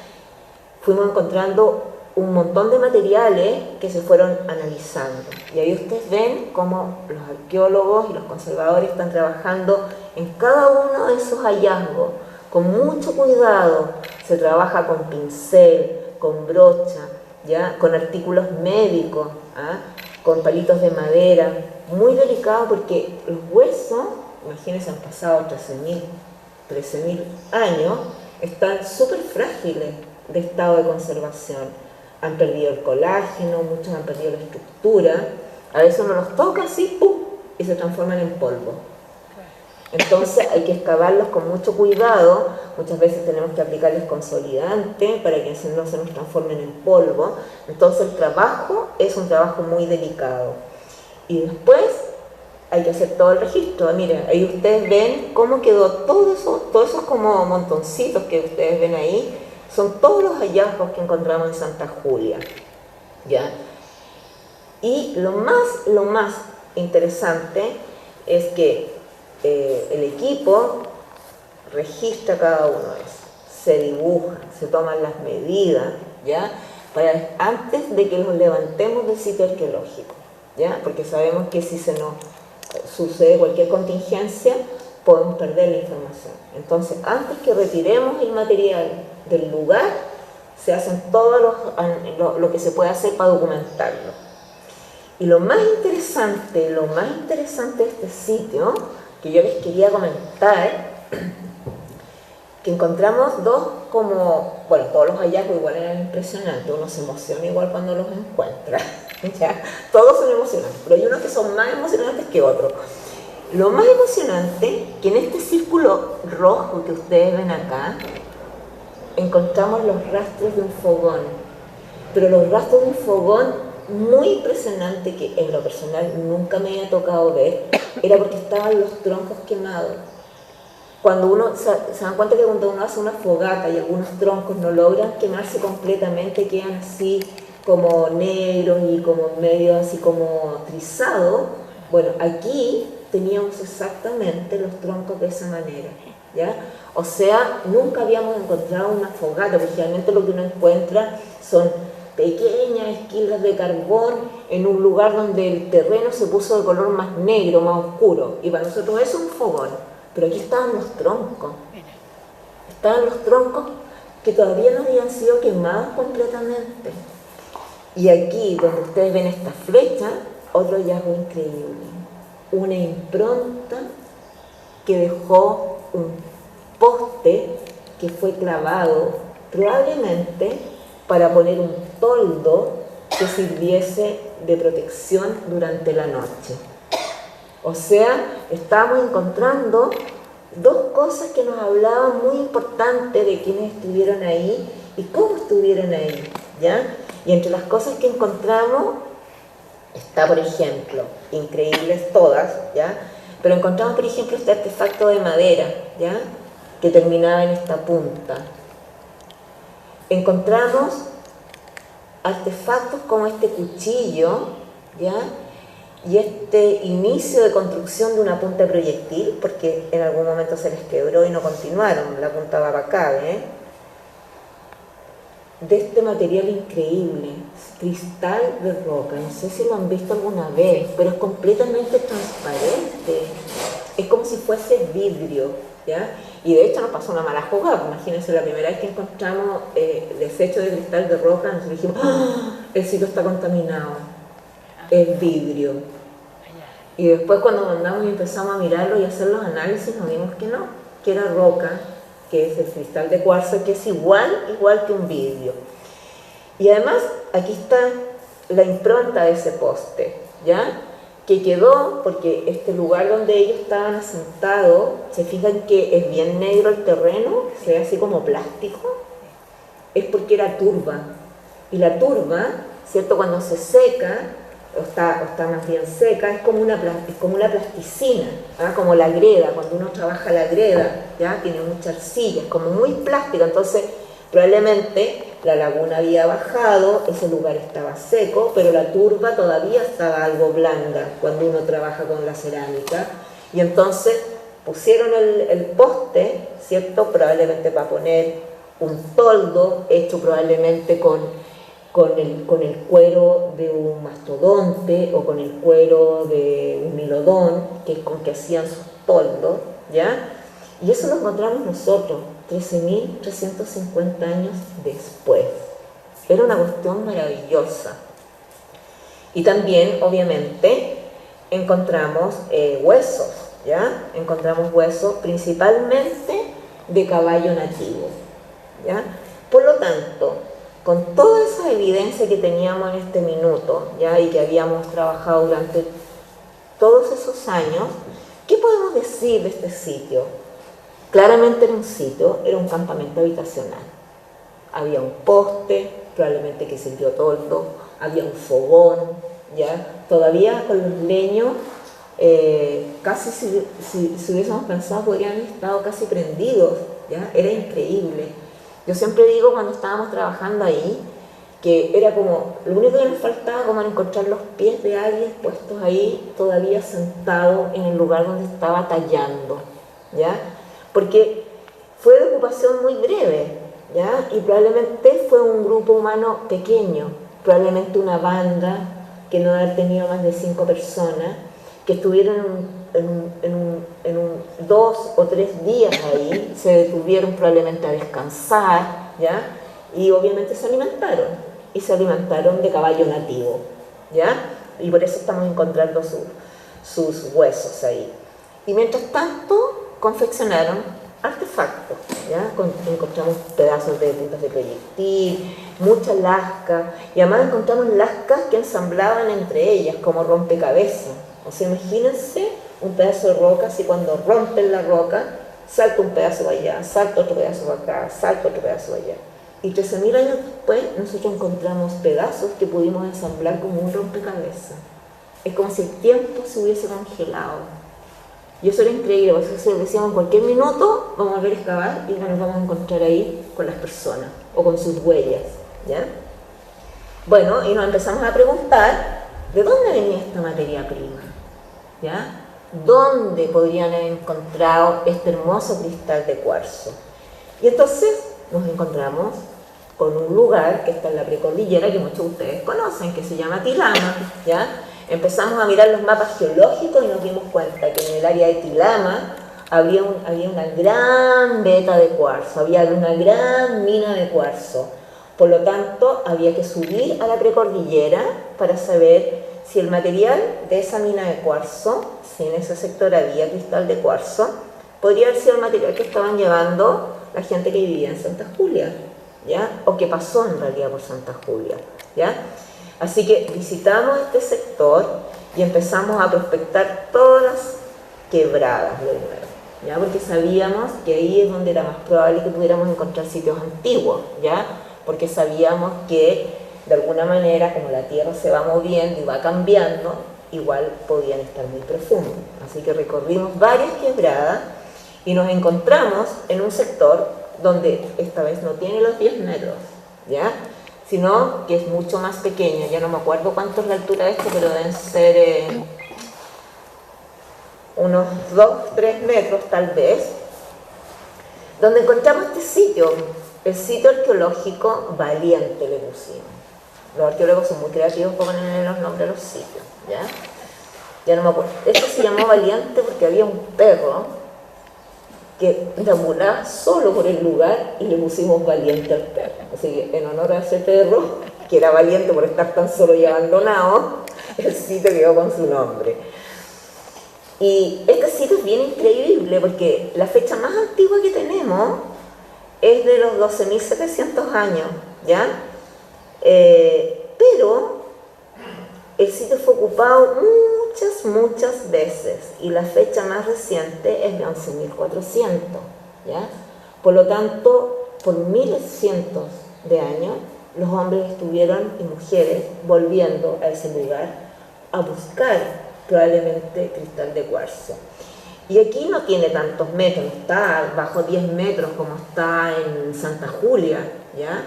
Fuimos encontrando un montón de materiales que se fueron analizando. Y ahí ustedes ven cómo los arqueólogos y los conservadores están trabajando en cada uno de esos hallazgos, con mucho cuidado. Se trabaja con pincel, con brocha, ¿ya? Con artículos médicos, ¿ah? Con palitos de madera, muy delicado porque los huesos, imagínense, han pasado 13.000 años, están súper frágiles de estado de conservación. Han perdido el colágeno, muchos han perdido la estructura, a veces uno los toca así, ¡pum!, y se transforman en polvo. Entonces hay que excavarlos con mucho cuidado, muchas veces tenemos que aplicarles consolidante para que no se nos transformen en polvo. Entonces el trabajo es un trabajo muy delicado. Y después hay que hacer todo el registro. Miren, ahí ustedes ven cómo quedó todos esos como montoncitos que ustedes ven ahí, son todos los hallazgos que encontramos en Santa Julia, ¿ya? Y lo más interesante es que el equipo registra cada uno de esos, se dibuja, se toman las medidas, ¿ya? Antes de que los levantemos del sitio arqueológico, ¿ya? Porque sabemos que si se nos sucede cualquier contingencia, podemos perder la información. Entonces, antes que retiremos el material del lugar, se hacen todo lo que se puede hacer para documentarlo. Y lo más interesante de este sitio, que yo les quería comentar, que encontramos todos los hallazgos igual eran impresionantes, uno se emociona igual cuando los encuentra, ¿ya? Todos son emocionantes, pero hay unos que son más emocionantes que otros. Lo más emocionante, que en este círculo rojo que ustedes ven acá, encontramos los rastros de un fogón, pero los rastros de un fogón muy impresionante que en lo personal nunca me había tocado ver, era porque estaban los troncos quemados. Cuando uno se dan cuenta que cuando uno hace una fogata y algunos troncos no logran quemarse completamente, quedan así como negros y como medio así como trizados. Bueno, aquí teníamos exactamente los troncos de esa manera, ¿ya? O sea, nunca habíamos encontrado una fogata, porque realmente lo que uno encuentra son pequeñas esquilas de carbón en un lugar donde el terreno se puso de color más negro, más oscuro, y para nosotros eso es un fogón. Pero aquí estaban los troncos que todavía no habían sido quemados completamente. Y aquí, donde ustedes ven esta flecha, otro hallazgo increíble, una impronta que dejó un poste que fue clavado probablemente para poner un toldo que sirviese de protección durante la noche. O sea, estábamos encontrando dos cosas que nos hablaban muy importantes de quienes estuvieron ahí y cómo estuvieron ahí, ¿ya? Y entre las cosas que encontramos está, por ejemplo, increíbles todas, ¿ya? Pero encontramos, por ejemplo, este artefacto de madera, ¿ya? Que terminaba en esta punta. Encontramos artefactos como este cuchillo, ¿ya? Y este inicio de construcción de una punta de proyectil, porque en algún momento se les quebró y no continuaron, la punta va para acá, de este material increíble, cristal de roca, no sé si lo han visto alguna vez, pero es completamente transparente, es como si fuese vidrio, ¿ya? Y de hecho nos pasó una mala jugada, imagínense la primera vez que encontramos desecho de cristal de roca, nos dijimos, ¡ah! El sitio está contaminado, es vidrio. Y después cuando mandamos y empezamos a mirarlo y a hacer los análisis, nos dimos que no, que era roca, que es el cristal de cuarzo, que es igual que un vidrio. Y además, aquí está la impronta de ese poste, ¿ya? Que quedó porque este lugar donde ellos estaban asentados, se fijan que es bien negro el terreno, se ve así como plástico, es porque era turba. Y la turba, ¿cierto? Cuando se seca, está más bien seca, es como una plasticina, ¿ah? Como la greda, cuando uno trabaja la greda, ¿ya? Tiene mucha arcilla, es como muy plástica, entonces probablemente la laguna había bajado, ese lugar estaba seco, pero la turba todavía estaba algo blanda cuando uno trabaja con la cerámica, y entonces pusieron el poste, ¿cierto? Probablemente para poner un toldo hecho probablemente con el cuero de un mastodonte o con el cuero de un milodón, que es con que hacían sus toldos, ¿ya? Y eso lo encontramos nosotros, 13.350 años después. Era una cuestión maravillosa. Y también, obviamente, encontramos huesos, ¿ya? Encontramos huesos principalmente de caballo nativo, ¿ya? Por lo tanto, con toda esa evidencia que teníamos en este minuto, ¿ya? Y que habíamos trabajado durante todos esos años, ¿qué podemos decir de este sitio? Claramente era un sitio, era un campamento habitacional. Había un poste, probablemente que sirvió toldo, había un fogón, ¿ya? Todavía con los leños, casi si hubiésemos pensado, podrían haber estado casi prendidos, ¿ya? Era increíble. Yo siempre digo cuando estábamos trabajando ahí, que era como, lo único que nos faltaba como encontrar los pies de alguien puestos ahí, todavía sentado en el lugar donde estaba tallando, ¿ya? Porque fue de ocupación muy breve, ¿ya? Y probablemente fue un grupo humano pequeño, probablemente una banda que no haber tenido más de 5 personas, que estuvieron en 2 o 3 días ahí, se detuvieron probablemente a descansar, ¿ya? Y obviamente se alimentaron, y se alimentaron de caballo nativo, ¿ya? Y por eso estamos encontrando sus huesos ahí. Y mientras tanto, confeccionaron artefactos, ¿ya? Encontramos pedazos de puntas de proyectil, muchas lascas, y además encontramos lascas que ensamblaban entre ellas como rompecabezas. O sea, imagínense un pedazo de roca, así cuando rompen la roca, salta un pedazo para allá, salta otro pedazo para acá, salta otro pedazo para allá. Y 13.000 años después, nosotros encontramos pedazos que pudimos ensamblar como un rompecabezas. Es como si el tiempo se hubiese congelado. Y eso era increíble, por eso decíamos en cualquier minuto vamos a ver excavar y nos vamos a encontrar ahí con las personas o con sus huellas, ¿ya? Bueno, y nos empezamos a preguntar ¿de dónde venía esta materia prima? ¿Ya? ¿Dónde podrían haber encontrado este hermoso cristal de cuarzo? Y entonces nos encontramos con un lugar que está en la precordillera que muchos de ustedes conocen, que se llama Tilama, ¿ya? Empezamos a mirar los mapas geológicos y nos dimos cuenta que en el área de Tilama había una gran veta de cuarzo, había una gran mina de cuarzo. Por lo tanto, había que subir a la precordillera para saber si el material de esa mina de cuarzo, si en ese sector había cristal de cuarzo, podría haber sido el material que estaban llevando la gente que vivía en Santa Julia, ¿ya? O que pasó en realidad por Santa Julia, ¿ya? Así que visitamos este sector y empezamos a prospectar todas las quebradas primero, ¿ya? Porque sabíamos que ahí es donde era más probable que pudiéramos encontrar sitios antiguos, ¿ya? Porque sabíamos que de alguna manera, como la tierra se va moviendo y va cambiando, igual podían estar muy profundos. Así que recorrimos varias quebradas y nos encontramos en un sector donde esta vez no tiene los 10 metros, ¿ya? Sino que es mucho más pequeño. Ya no me acuerdo cuánto es la altura de esto, pero deben ser unos 2-3 metros tal vez, donde encontramos este sitio, el sitio arqueológico Valiente le pusimos. Los arqueólogos son muy creativos para ponerle los nombres a los sitios, ¿ya? Ya no me acuerdo. Esto se llamó Valiente porque había un perro que deambulaba solo por el lugar y le pusimos Valiente al perro. Así que en honor a ese perro, que era valiente por estar tan solo y abandonado, el sitio quedó con su nombre. Y este sitio es bien increíble porque la fecha más antigua que tenemos es de los 12.700 años, ¿ya? Pero el sitio fue ocupado muchas veces y la fecha más reciente es de 11.400, ¿ya? Por lo tanto, por miles cientos de años, los hombres estuvieron y mujeres volviendo a ese lugar a buscar probablemente cristal de cuarzo. Y aquí no tiene tantos metros, está bajo 10 metros como está en Santa Julia, ¿ya?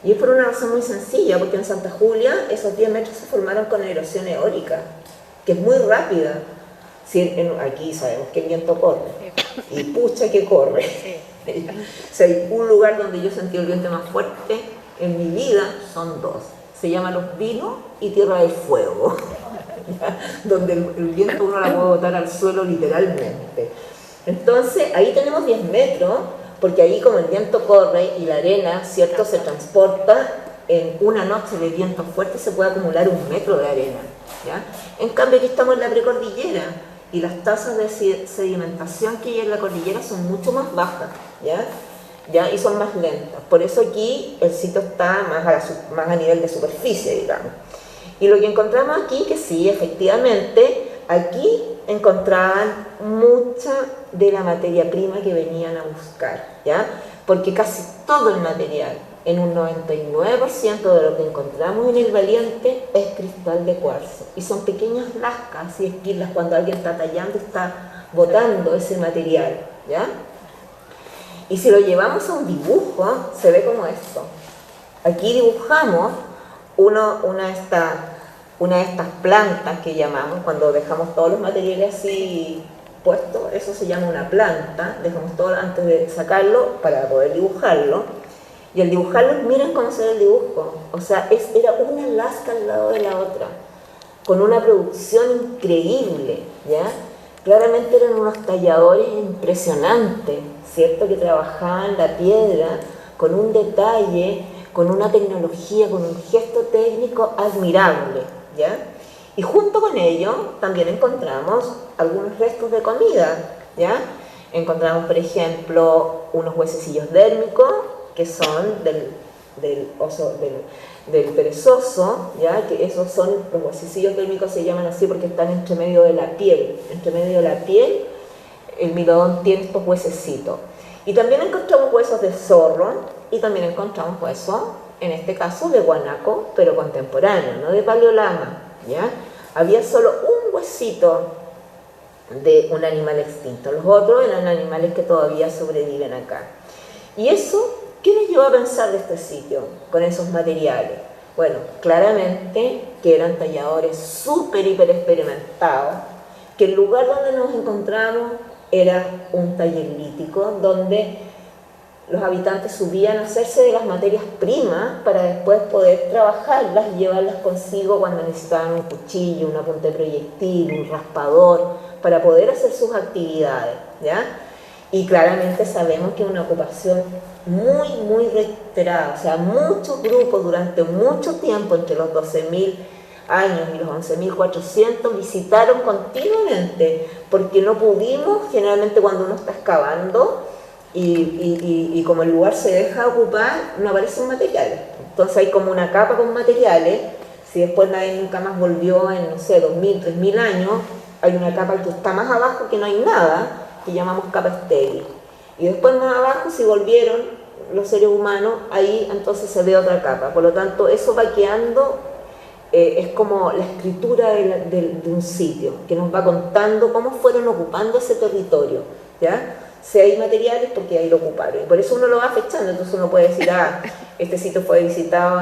Y es por una razón muy sencilla, porque en Santa Julia esos 10 metros se formaron con erosión eólica, que es muy rápida. Si aquí sabemos que el viento corre, y pucha que corre. O sea, hay un lugar donde yo sentí el viento más fuerte en mi vida, son dos. Se llama Los Vinos y Tierra del Fuego, donde el viento uno la puede botar al suelo literalmente. Entonces, ahí tenemos 10 metros, porque ahí como el viento corre y la arena, ¿cierto?, se transporta, en una noche de viento fuerte se puede acumular 1 metro de arena, ¿ya? En cambio, aquí estamos en la precordillera, y las tasas de sedimentación que hay en la cordillera son mucho más bajas, ¿ya? Y son más lentas. Por eso aquí el sitio está más a nivel de superficie, digamos. Y lo que encontramos aquí, que sí, efectivamente, aquí encontraban mucha de la materia prima que venían a buscar, ¿ya? Porque casi todo el material, en un 99% de lo que encontramos en el Valiente, es cristal de cuarzo. Y son pequeñas lascas y esquilas cuando alguien está tallando, está botando ese material, ¿ya? Y si lo llevamos a un dibujo, se ve como esto. Aquí dibujamos una de estas plantas que llamamos, cuando dejamos todos los materiales así puestos, eso se llama una planta, dejamos todo antes de sacarlo para poder dibujarlo. Y al dibujarlos, miren cómo se ve el dibujo. O sea, era una lasca al lado de la otra, con una producción increíble, ¿ya? Claramente eran unos talladores impresionantes, ¿cierto? Que trabajaban la piedra con un detalle, con una tecnología, con un gesto técnico admirable, ¿ya? Y junto con ello también encontramos algunos restos de comida, ¿ya? Encontramos, por ejemplo, unos huesecillos dérmicos, que son del perezoso, ¿ya? Que esos son, los huesecillos dérmicos se llaman así porque están entre medio de la piel. Entre medio de la piel, el milodón tiene estos huesecitos. Y también encontramos huesos de zorro, y también encontramos huesos, en este caso, de guanaco, pero contemporáneo, no de paleolama, ¿ya? Había solo un huesito de un animal extinto. Los otros eran animales que todavía sobreviven acá. Y eso, ¿qué nos llevó a pensar de este sitio con esos materiales? Bueno, claramente que eran talladores súper, hiper experimentados, que el lugar donde nos encontramos era un taller lítico, donde los habitantes subían a hacerse de las materias primas para después poder trabajarlas y llevarlas consigo cuando necesitaban un cuchillo, una punta de proyectil, un raspador, para poder hacer sus actividades, ¿ya? Y claramente sabemos que es una ocupación muy, muy reiterada, o sea, muchos grupos durante mucho tiempo, entre los 12.000 años y los 11.400, visitaron continuamente, porque no pudimos, generalmente cuando uno está excavando, y como el lugar se deja ocupar, no aparecen materiales. Entonces hay como una capa con materiales, si después nadie nunca más volvió en, no sé, 2.000, 3.000 años, hay una capa que está más abajo que no hay nada, que llamamos capa estéril. Y después más abajo, si volvieron los seres humanos, ahí entonces se ve otra capa. Por lo tanto, eso va quedando, es como la escritura de un sitio, que nos va contando cómo fueron ocupando ese territorio, ¿ya? Si hay materiales, porque ahí lo ocuparon. Y por eso uno lo va fechando, entonces uno puede decir, este sitio fue visitado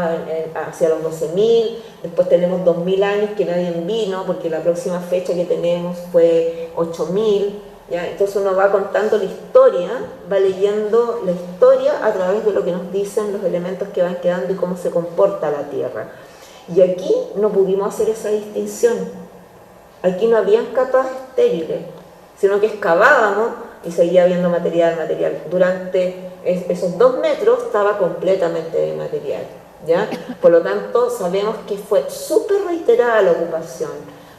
hacia los 12.000, después tenemos 2.000 años que nadie vino, porque la próxima fecha que tenemos fue 8.000, ¿ya? Entonces uno va contando la historia, va leyendo la historia a través de lo que nos dicen los elementos que van quedando y cómo se comporta la Tierra. Y aquí no pudimos hacer esa distinción. Aquí no habían capas estériles, sino que excavábamos y seguía habiendo material. Durante esos 2 metros estaba completamente de material, ¿ya? Por lo tanto, sabemos que fue súper reiterada la ocupación.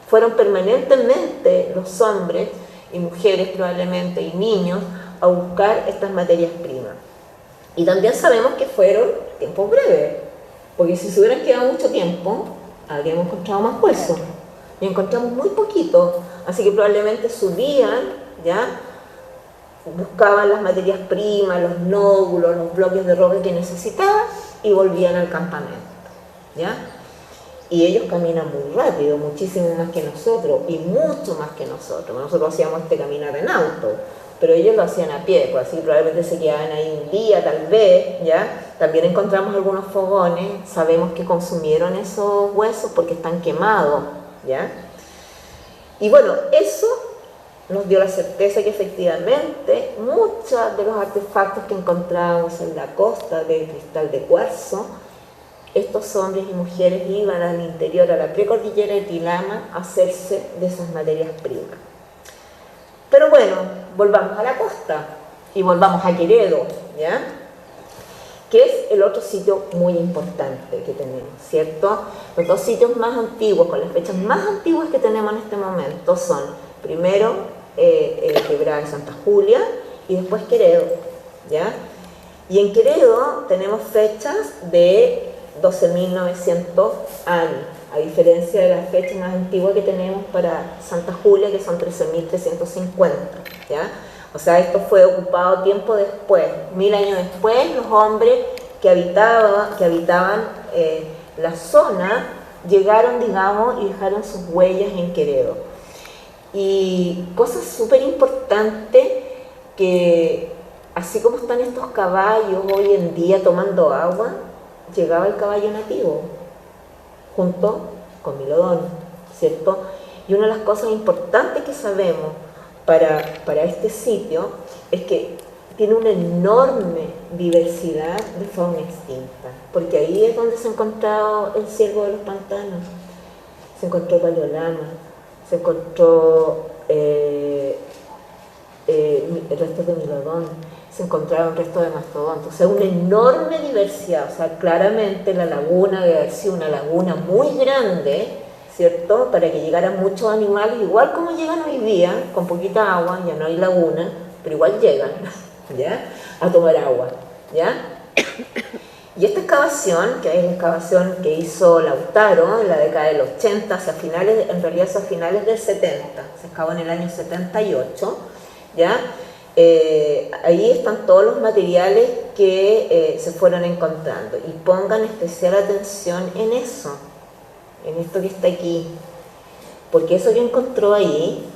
Fueron permanentemente los hombres y mujeres probablemente y niños a buscar estas materias primas. Y también sabemos que fueron tiempos breves, porque si se hubieran quedado mucho tiempo, habríamos encontrado más huesos. Y encontramos muy poquito, así que probablemente subían, ¿ya? Buscaban las materias primas, los nódulos, los bloques de roca que necesitaban y volvían al campamento, ¿ya? y ellos caminan muy rápido, muchísimo más que nosotros, y mucho más que nosotros. Nosotros hacíamos este caminar en auto, pero ellos lo hacían a pie, pues así probablemente se quedaban ahí un día, tal vez, ¿ya? También encontramos algunos fogones, sabemos que consumieron esos huesos porque están quemados, ¿ya? Y bueno, eso nos dio la certeza que efectivamente muchos de los artefactos que encontramos en la costa de cristal de cuarzo, estos hombres y mujeres iban al interior, a la precordillera de Tilama, a hacerse de esas materias primas. Pero bueno, volvamos a la costa y volvamos a Queredo, ¿ya? Que es el otro sitio muy importante que tenemos, ¿cierto? Los dos sitios más antiguos, con las fechas más antiguas que tenemos en este momento son, primero, Quebrada de Santa Julia y después Queredo, ¿ya? Y en Queredo tenemos fechas de 12.900 años, a diferencia de las fechas más antiguas que tenemos para Santa Julia, que son 13.350, ¿ya? O sea, esto fue ocupado tiempo después, 1000 años después, los hombres que habitaban la zona llegaron, digamos, y dejaron sus huellas en Queredo. Y cosa súper importante, que así como están estos caballos hoy en día tomando agua, llegaba el caballo nativo, junto con Milodón, ¿cierto? Y una de las cosas importantes que sabemos para este sitio es que tiene una enorme diversidad de fauna extinta, porque ahí es donde se ha encontrado el ciervo de los pantanos, se encontró paleolama, se encontró restos de Milodón, se encontraron restos de mastodonte, o sea, una enorme diversidad. O sea, claramente la laguna debe haber sido una laguna muy grande, ¿cierto?, para que llegaran muchos animales, igual como llegan hoy día, con poquita agua, ya no hay laguna, pero igual llegan, ¿ya?, a tomar agua, ¿ya? Y esta excavación, que es la excavación que hizo Lautaro en la década del 80, hacia finales, en realidad hacia finales del 70, se excavó en el año 78, ¿ya? Ahí están todos los materiales que se fueron encontrando, y pongan especial atención en eso, en esto que está aquí, porque eso que encontró ahí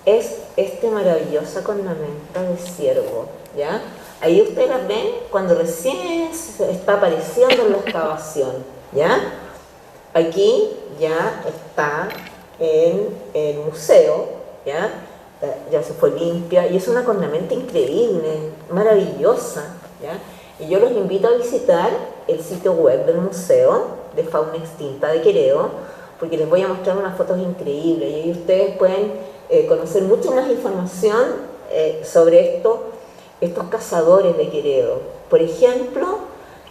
es este maravillosa cornamenta de ciervo, ¿ya? Ahí ustedes las ven cuando recién está apareciendo en la excavación, ¿ya? Aquí ya está en el museo, ¿ya? Ya se fue limpia, y es una cornamenta increíble, maravillosa, ¿ya? Y yo los invito a visitar el sitio web del Museo de Fauna Extinta de Queredo, porque les voy a mostrar unas fotos increíbles, y ahí ustedes pueden conocer mucho más información sobre estos cazadores de Queredo. Por ejemplo,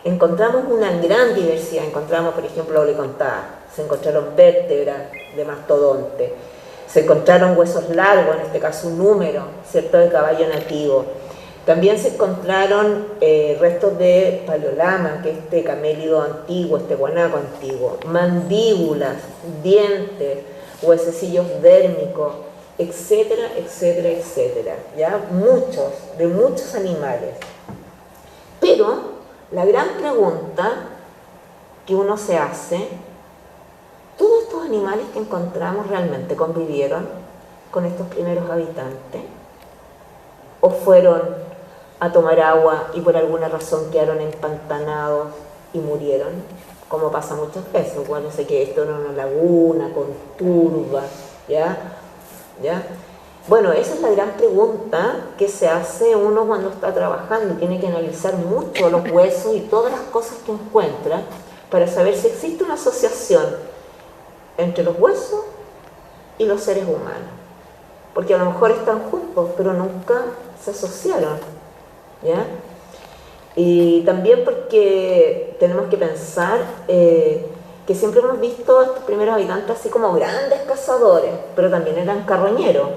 encontramos una gran diversidad, encontramos, por ejemplo, le contaba, se encontraron vértebras de mastodonte, se encontraron huesos largos, en este caso un número, ¿cierto?, de caballo nativo. También se encontraron restos de paleolama, que es este camélido antiguo, este guanaco antiguo, mandíbulas, dientes, huesecillos dérmicos, etcétera, etcétera, etcétera, ¿ya? De muchos animales. Pero la gran pregunta que uno se hace, ¿todos estos animales que encontramos realmente convivieron con estos primeros habitantes? ¿O fueron a tomar agua y por alguna razón quedaron empantanados y murieron? Como pasa muchas veces, bueno, sé que esto era una laguna con turba, ¿ya? Bueno, esa es la gran pregunta que se hace uno cuando está trabajando y tiene que analizar mucho los huesos y todas las cosas que encuentra para saber si existe una asociación entre los huesos y los seres humanos, porque a lo mejor están juntos pero nunca se asociaron, ¿ya? Y también porque tenemos que pensar que siempre hemos visto a estos primeros habitantes así como grandes cazadores, pero también eran carroñeros,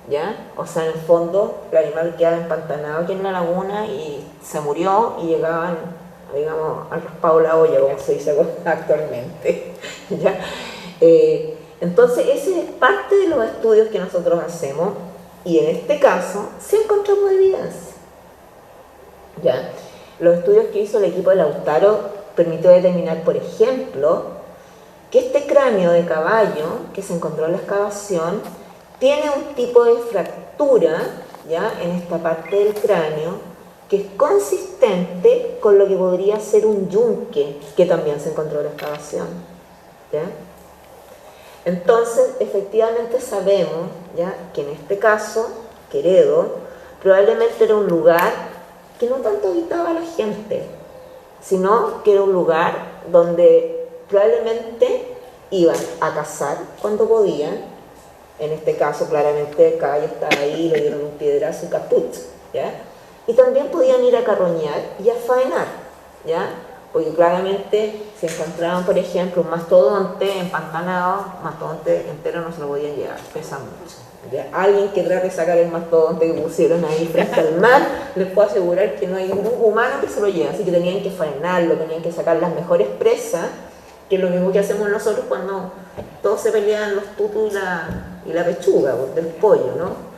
¿ya? O sea, en el fondo el animal quedaba empantanado aquí en la laguna y se murió, y llegaban, digamos, al raspado la olla, como se dice actualmente, ¿ya? Entonces ese es parte de los estudios que nosotros hacemos, y en este caso sí encontramos evidencia, ¿ya? Los estudios que hizo el equipo de Lautaro permitió determinar, por ejemplo, que este cráneo de caballo que se encontró en la excavación tiene un tipo de fractura, ¿ya?, en esta parte del cráneo que es consistente con lo que podría ser un yunque que también se encontró en la excavación, ¿ya? Entonces, efectivamente sabemos, ¿ya?, que en este caso, Queredo, probablemente era un lugar que no tanto habitaba la gente, sino que era un lugar donde probablemente iban a cazar cuando podían. En este caso, claramente, el caballo estaba ahí, le dieron un piedrazo y caput, ¿ya? Y también podían ir a carroñar y a faenar, ¿ya? Porque claramente se encontraban, por ejemplo, un mastodonte empantanado, mastodonte entero no se lo podían llevar, pesa mucho, ¿ya? Alguien que trate de sacar el mastodonte que pusieron ahí frente al mar, les puedo asegurar que no hay ningún humano que se lo lleve, así que tenían que faenarlo, tenían que sacar las mejores presas, que es lo mismo que hacemos nosotros cuando todos se pelean los tutus y la pechuga del pollo, ¿no?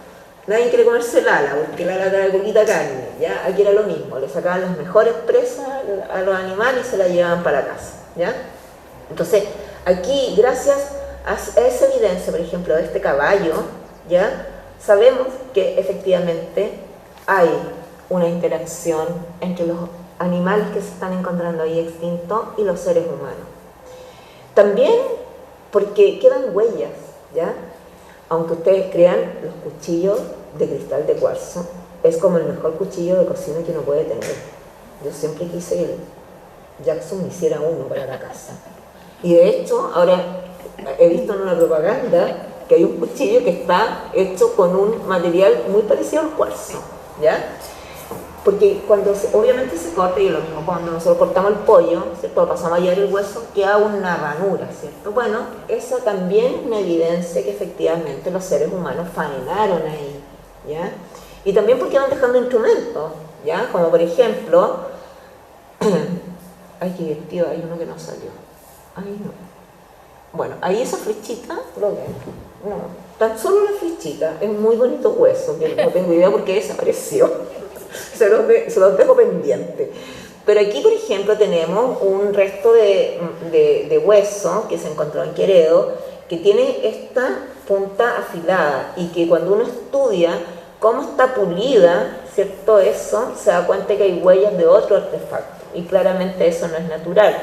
Nadie quiere comerse el ala, porque el ala trae poquita carne, ¿ya? Aquí era lo mismo, le sacaban las mejores presas a los animales y se las llevaban para casa, ¿ya? Entonces, aquí, gracias a esa evidencia, por ejemplo, de este caballo, ¿ya?, sabemos que efectivamente hay una interacción entre los animales que se están encontrando ahí extintos y los seres humanos. También porque quedan huellas, ¿ya? Aunque ustedes crean, los cuchillos de cristal de cuarzo es como el mejor cuchillo de cocina que uno puede tener. Yo siempre quise que Jackson me hiciera uno para la casa. Y de hecho, ahora he visto en una propaganda que hay un cuchillo que está hecho con un material muy parecido al cuarzo, ¿ya? Porque cuando obviamente se corta, y lo mismo cuando nosotros cortamos el pollo, ¿cierto?, pasamos a hallar el hueso, queda una ranura, ¿cierto? Bueno, eso también es una evidencia que efectivamente los seres humanos faenaron ahí, ¿ya? Y también porque van dejando instrumentos, ¿ya? Como por ejemplo, ay, qué divertido, hay uno que no salió, ay no. Bueno, ahí esa flechita, lo ven, no, tan solo la flechita, es muy bonito hueso, que no tengo idea por qué desapareció. Se los dejo pendiente. Pero aquí, por ejemplo, tenemos un resto de hueso que se encontró en Queredo, que tiene esta punta afilada y que cuando uno estudia cómo está pulida, ¿cierto?, eso, se da cuenta que hay huellas de otro artefacto. Y claramente eso no es natural.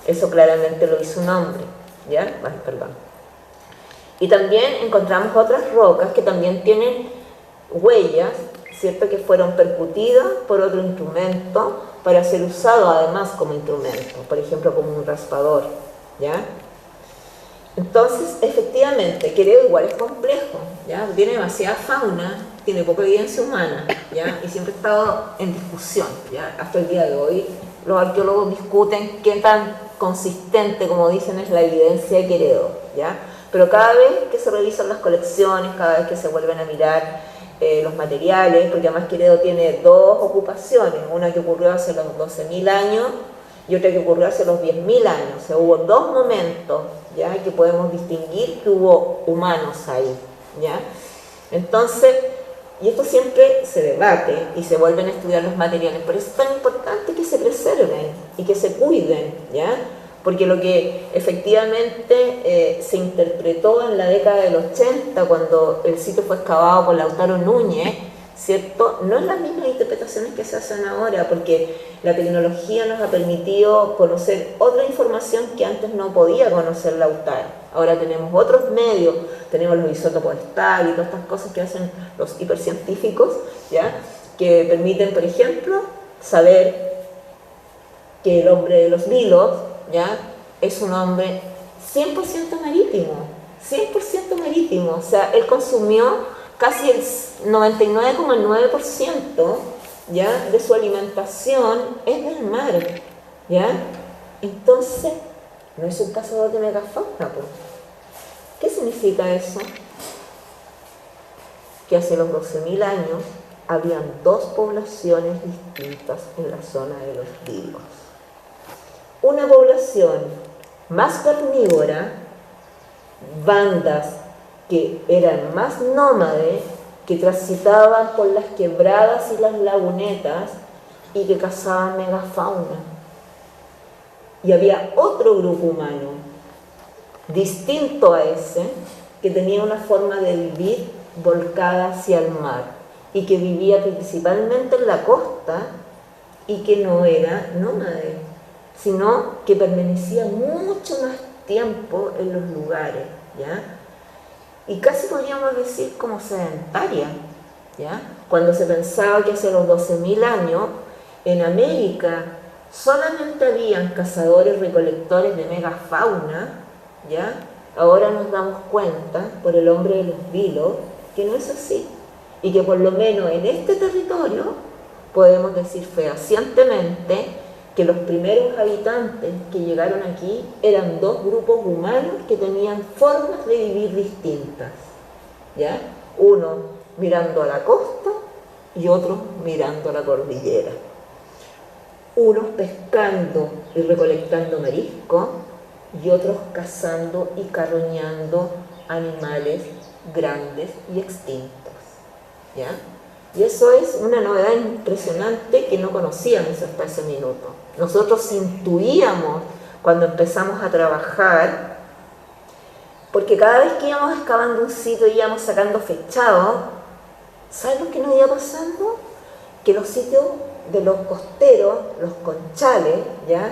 Eso claramente lo hizo un hombre, ¿ya? Ay, perdón. Y también encontramos otras rocas que también tienen huellas, ¿cierto?, que fueron percutidas por otro instrumento para ser usado además como instrumento, por ejemplo como un raspador, ¿ya? Entonces, efectivamente, Queredo igual es complejo, ¿ya? Tiene demasiada fauna, tiene poca evidencia humana, ¿ya? Y siempre ha estado en discusión, ¿ya? Hasta el día de hoy los arqueólogos discuten qué tan consistente, como dicen, es la evidencia de Queredo, ¿ya? Pero cada vez que se revisan las colecciones, cada vez que se vuelven a mirar los materiales, porque además Queredo tiene dos ocupaciones, una que ocurrió hace los 12.000 años y otra que ocurrió hace los 10.000 años. O sea, hubo dos momentos, ¿ya?, que podemos distinguir que hubo humanos ahí, ¿ya? Entonces, y esto siempre se debate y se vuelven a estudiar los materiales, por eso es tan importante que se preserven y que se cuiden, ¿ya? Porque lo que efectivamente se interpretó en la década del 80, cuando el sitio fue excavado por Lautaro Núñez, ¿cierto?, no es las mismas interpretaciones que se hacen ahora, porque la tecnología nos ha permitido conocer otra información que antes no podía conocer Lautaro. Ahora tenemos otros medios, tenemos los isótopos estables y todas estas cosas que hacen los hipercientíficos, ¿ya?, que permiten, por ejemplo, saber que el hombre de los Vilos, ¿ya?, es un hombre 100% marítimo, 100% marítimo, o sea, él consumió casi el 99,9%, ¿ya?, de su alimentación es del mar, ¿ya? Entonces, no es un cazador de megafauna, pues. ¿Qué significa eso? Que hace los 12.000 años habían dos poblaciones distintas en la zona de los Vilos. Una población más carnívora, bandas que eran más nómades, que transitaban por las quebradas y las lagunetas y que cazaban megafauna. Y había otro grupo humano, distinto a ese, que tenía una forma de vivir volcada hacia el mar y que vivía principalmente en la costa y que no era nómade, sino que permanecía mucho más tiempo en los lugares, ¿ya? Y casi podríamos decir como sedentaria, ¿ya? Cuando se pensaba que hace los 12.000 años en América solamente habían cazadores recolectores de megafauna, ¿ya? Ahora nos damos cuenta, por el hombre de los vilos, que no es así. Y que por lo menos en este territorio podemos decir fehacientemente que los primeros habitantes que llegaron aquí eran dos grupos humanos que tenían formas de vivir distintas, ¿ya? Uno mirando a la costa y otro mirando a la cordillera. Unos pescando y recolectando marisco y otros cazando y carroñando animales grandes y extintos, ¿ya? Y eso es una novedad impresionante que no conocíamos hasta ese minuto. Nosotros intuíamos cuando empezamos a trabajar, porque cada vez que íbamos excavando un sitio íbamos sacando fechados. ¿Sabes lo que nos iba pasando? Que los sitios de los costeros, los conchales, ¿ya?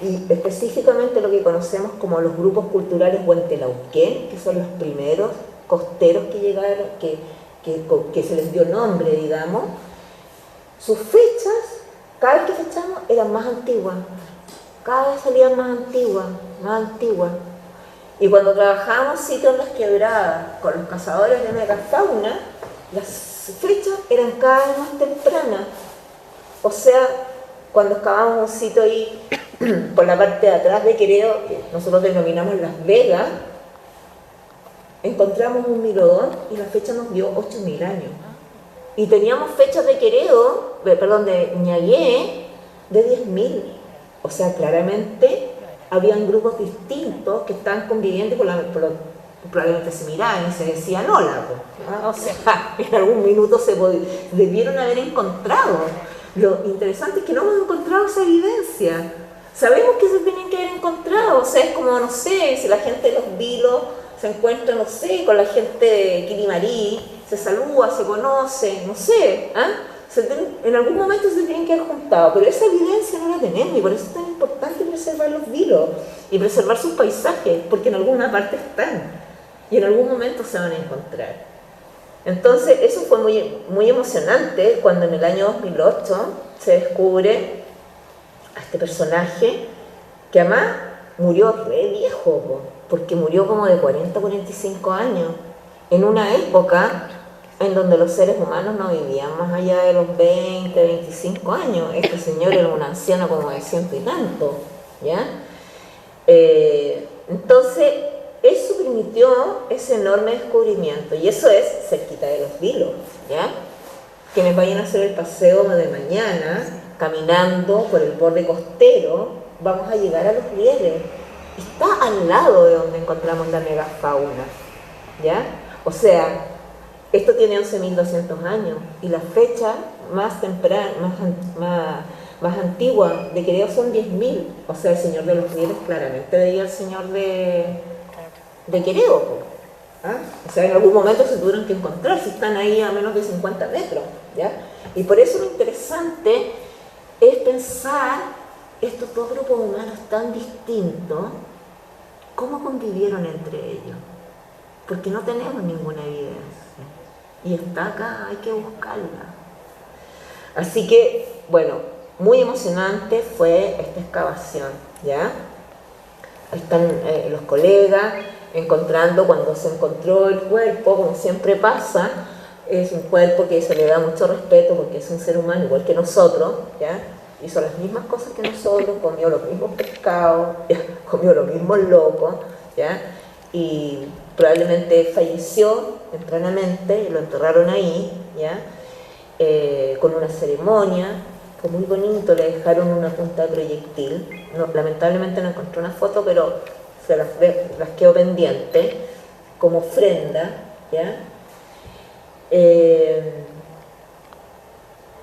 Y específicamente lo que conocemos como los grupos culturales Huentelauquén, que son los primeros costeros que llegaron, que se les dio nombre, digamos, sus fechas, cada vez que fechamos, eran más antiguas, cada vez salían más antiguas, más antiguas. Y cuando trabajábamos sitios en las quebradas con los cazadores de megafauna, las fechas eran cada vez más tempranas. O sea, cuando excavábamos un sitio ahí por la parte de atrás de Quereo, que nosotros denominamos Las Vegas, encontramos un milodón y la fecha nos dio 8.000 años. Y teníamos fechas de Quereo, de Ñagué, de 10.000. O sea, claramente habían grupos distintos que estaban conviviendo y probablemente se miraban y se decían hola. ¿No? O sea, en algún minuto debieron haber encontrado. Lo interesante es que no hemos encontrado esa evidencia. Sabemos que se tienen que haber encontrado. O sea, es como, no sé, si la gente de los vilos se encuentra, no sé, con la gente de Quilimarí, se saluda, se conoce, no sé, en algún momento se tienen que haber juntado, pero esa evidencia no la tenemos y por eso es tan importante preservar los vilos y preservar sus paisajes, porque en alguna parte están y en algún momento se van a encontrar. Entonces eso fue muy, muy emocionante cuando en el año 2008 se descubre a este personaje que además murió re viejo, porque murió como de 40 a 45 años, en una época en donde los seres humanos no vivían más allá de los 20, 25 años. Este señor era un anciano como de 100 y tanto, ¿ya? Entonces, eso permitió ese enorme descubrimiento, y eso es cerquita de los vilos, ¿ya? Quienes vayan a hacer el paseo de mañana, caminando por el borde costero, vamos a llegar a los rieles. Está al lado de donde encontramos la megafauna, ¿ya? O sea, esto tiene 11.200 años y la fecha más temprana, más antigua de Quereo son 10.000. O sea, el señor de los rieles claramente veía al señor de Quereo, ¿ah? O sea, en algún momento se tuvieron que encontrar, si están ahí a menos de 50 metros, ¿ya? Y por eso lo interesante es pensar estos dos grupos humanos tan distintos, ¿cómo convivieron entre ellos? Porque no tenemos ninguna evidencia. Y está acá, hay que buscarla. Así que, bueno, muy emocionante fue esta excavación, ¿ya? Ahí están los colegas encontrando, cuando se encontró el cuerpo, como siempre pasa, es un cuerpo que se le da mucho respeto porque es un ser humano igual que nosotros, ¿ya? Hizo las mismas cosas que nosotros, comió los mismos pescados, ¿ya? Comió los mismos locos, ¿ya? Y probablemente falleció tempranamente, lo enterraron ahí, ¿ya? Con una ceremonia, fue muy bonito, le dejaron una punta de proyectil. No, lamentablemente no encontré una foto, pero se las quedó pendiente como ofrenda, ¿ya?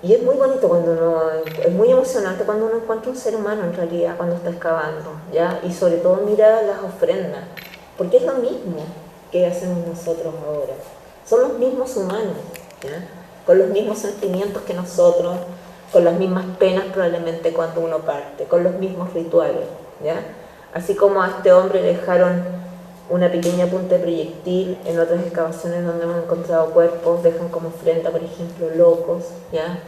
Y es muy bonito cuando es muy emocionante cuando uno encuentra un ser humano en realidad, cuando está excavando, ¿ya? Y sobre todo mira las ofrendas. porque es lo mismo que hacemos nosotros ahora. Son los mismos humanos, ¿ya? Con los mismos sentimientos que nosotros, con las mismas penas probablemente cuando uno parte, con los mismos rituales, ¿ya? Así como a este hombre le dejaron una pequeña punta de proyectil, en otras excavaciones donde hemos encontrado cuerpos dejan como ofrenda, por ejemplo, locos, ¿ya?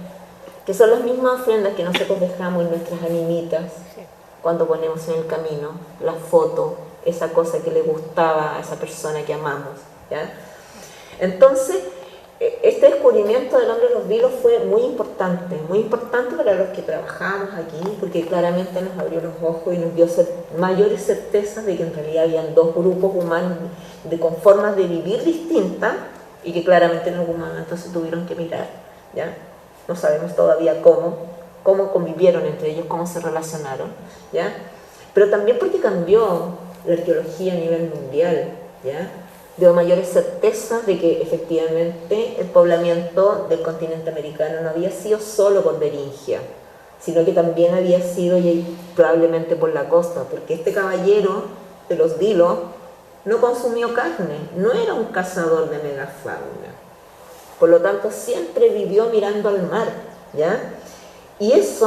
Que son las mismas ofrendas que nosotros dejamos en nuestras animitas cuando ponemos en el camino la foto, esa cosa que le gustaba a esa persona que amamos, ¿ya? Entonces, este descubrimiento del hombre de los vilos fue muy importante para los que trabajamos aquí, porque claramente nos abrió los ojos y nos dio mayores certezas de que en realidad habían dos grupos humanos con formas de vivir distintas y que claramente en algún momento se tuvieron que mirar, ¿ya? No sabemos todavía cómo convivieron entre ellos, cómo se relacionaron, ¿ya? Pero también porque cambió la arqueología a nivel mundial, ¿ya? Dio mayores certezas de que efectivamente el poblamiento del continente americano no había sido solo por Beringia, sino que también había sido y probablemente por la costa, porque este caballero de los vilos no consumió carne, no era un cazador de megafauna, por lo tanto siempre vivió mirando al mar, ¿ya? Y este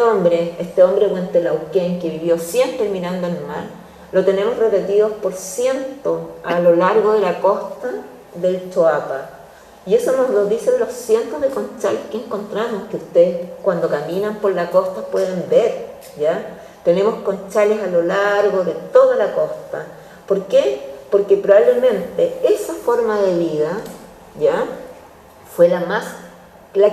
hombre Huentelauquén, que vivió siempre mirando al mar, lo tenemos repetidos por cientos a lo largo de la costa del Choapa. Y eso nos lo dicen los cientos de conchales que encontramos, que ustedes cuando caminan por la costa pueden ver, ¿ya? Tenemos conchales a lo largo de toda la costa. ¿Por qué? Porque probablemente esa forma de vida, ¿ya? Fue la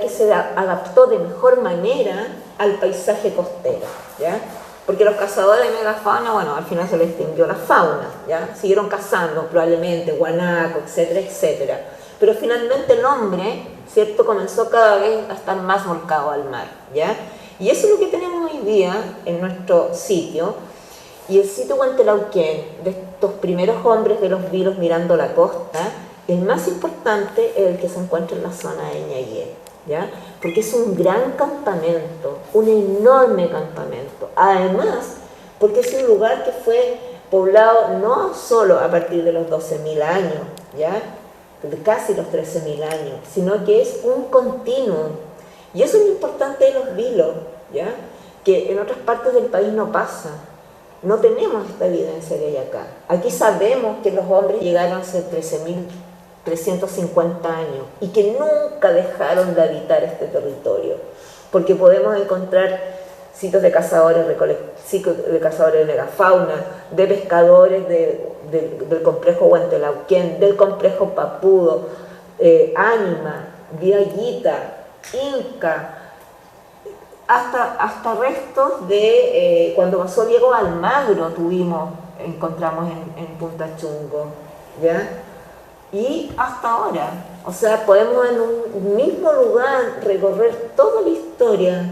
que se adaptó de mejor manera al paisaje costero, ¿ya? Porque los cazadores de megafauna, bueno, al final se les extinguió la fauna, ¿ya? Siguieron cazando probablemente guanaco, etcétera, etcétera. Pero finalmente el hombre, ¿cierto?, comenzó cada vez a estar más volcado al mar, ¿ya? Y eso es lo que tenemos hoy día en nuestro sitio. Y el sitio Huentelauquén, de estos primeros hombres de los vilos mirando la costa, el más importante es el que se encuentra en la zona de Ñagué, ¿ya? Porque es un gran campamento, un enorme campamento. Además, porque es un lugar que fue poblado no solo a partir de los 12.000 años, ¿ya? De casi los 13.000 años, sino que es un continuo. Y eso es lo importante de los vilos, ¿ya? Que en otras partes del país no pasa. No tenemos esta evidencia que hay acá. Aquí sabemos que los hombres llegaron hace 13.350 años y que nunca dejaron de habitar este territorio, porque podemos encontrar sitios de cazadores, sitios de cazadores de megafauna, de pescadores del complejo Huentelauquén, del complejo Papudo, Ánima, Viallita, Inca, hasta restos de cuando pasó Diego Almagro encontramos en Punta Chungo, ¿ya? Y hasta ahora, o sea, podemos en un mismo lugar recorrer toda la historia,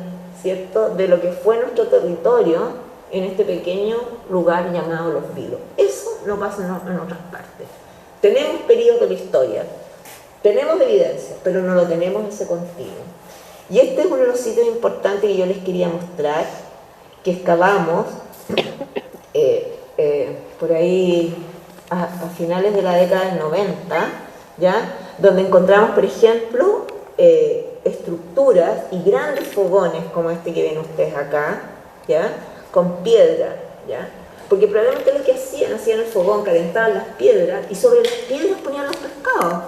¿cierto?, de lo que fue nuestro territorio en este pequeño lugar llamado Los Vilos. Eso no pasa en otras partes. Tenemos periodos de la historia, tenemos evidencia, pero no lo tenemos ese continuo. Y este es uno de los sitios importantes que yo les quería mostrar, que excavamos por ahí a finales de la década del 90, ¿ya? Donde encontramos, por ejemplo, estructuras y grandes fogones como este que ven ustedes acá, ¿ya? Con piedra, ¿ya? Porque probablemente lo que hacían el fogón, calentaban las piedras y sobre las piedras ponían los pescados.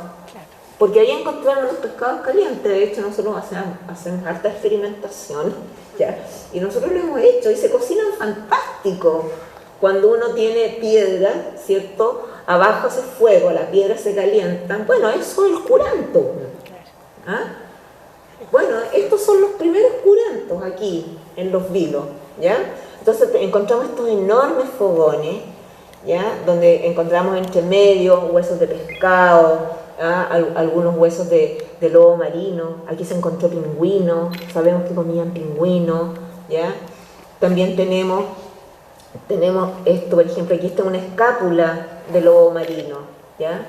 Porque ahí encontraron los pescados calientes. De hecho, nosotros hacemos harta experimentación, ¿ya? Y nosotros lo hemos hecho y se cocinan fantástico. Cuando uno tiene piedra, ¿cierto?, abajo hace fuego, las piedras se calientan. Bueno, eso es el curanto. ¿Ah? Bueno, estos son los primeros curantos aquí, en Los Vilos, ¿ya? Entonces encontramos estos enormes fogones, ¿ya?, donde encontramos entre medio huesos de pescado, algunos huesos de lobo marino. Aquí se encontró pingüino, sabemos que comían pingüino, ¿ya? También tenemos esto, por ejemplo, aquí está una escápula de lobo marino, ¿ya?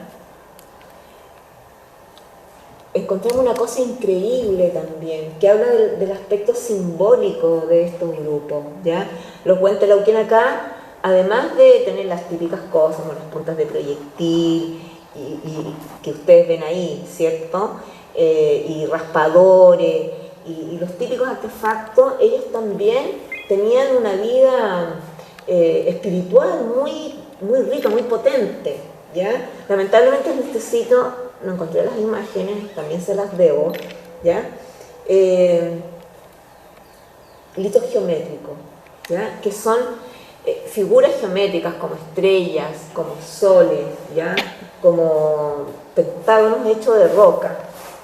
Encontramos una cosa increíble también, que habla del aspecto simbólico de estos grupos, ¿ya? Los Huentelauquén acá además de tener las típicas cosas como las puntas de proyectil y que ustedes ven ahí, ¿cierto? Y raspadores y los típicos artefactos, ellos también tenían una vida espiritual muy, muy rica, muy potente, ¿ya? Lamentablemente en este sitio no encontré las imágenes, también se las debo, ¿ya? Litos geométricos, ¿ya? Que son figuras geométricas como estrellas, como soles, ¿ya? Como pentágonos hechos de roca,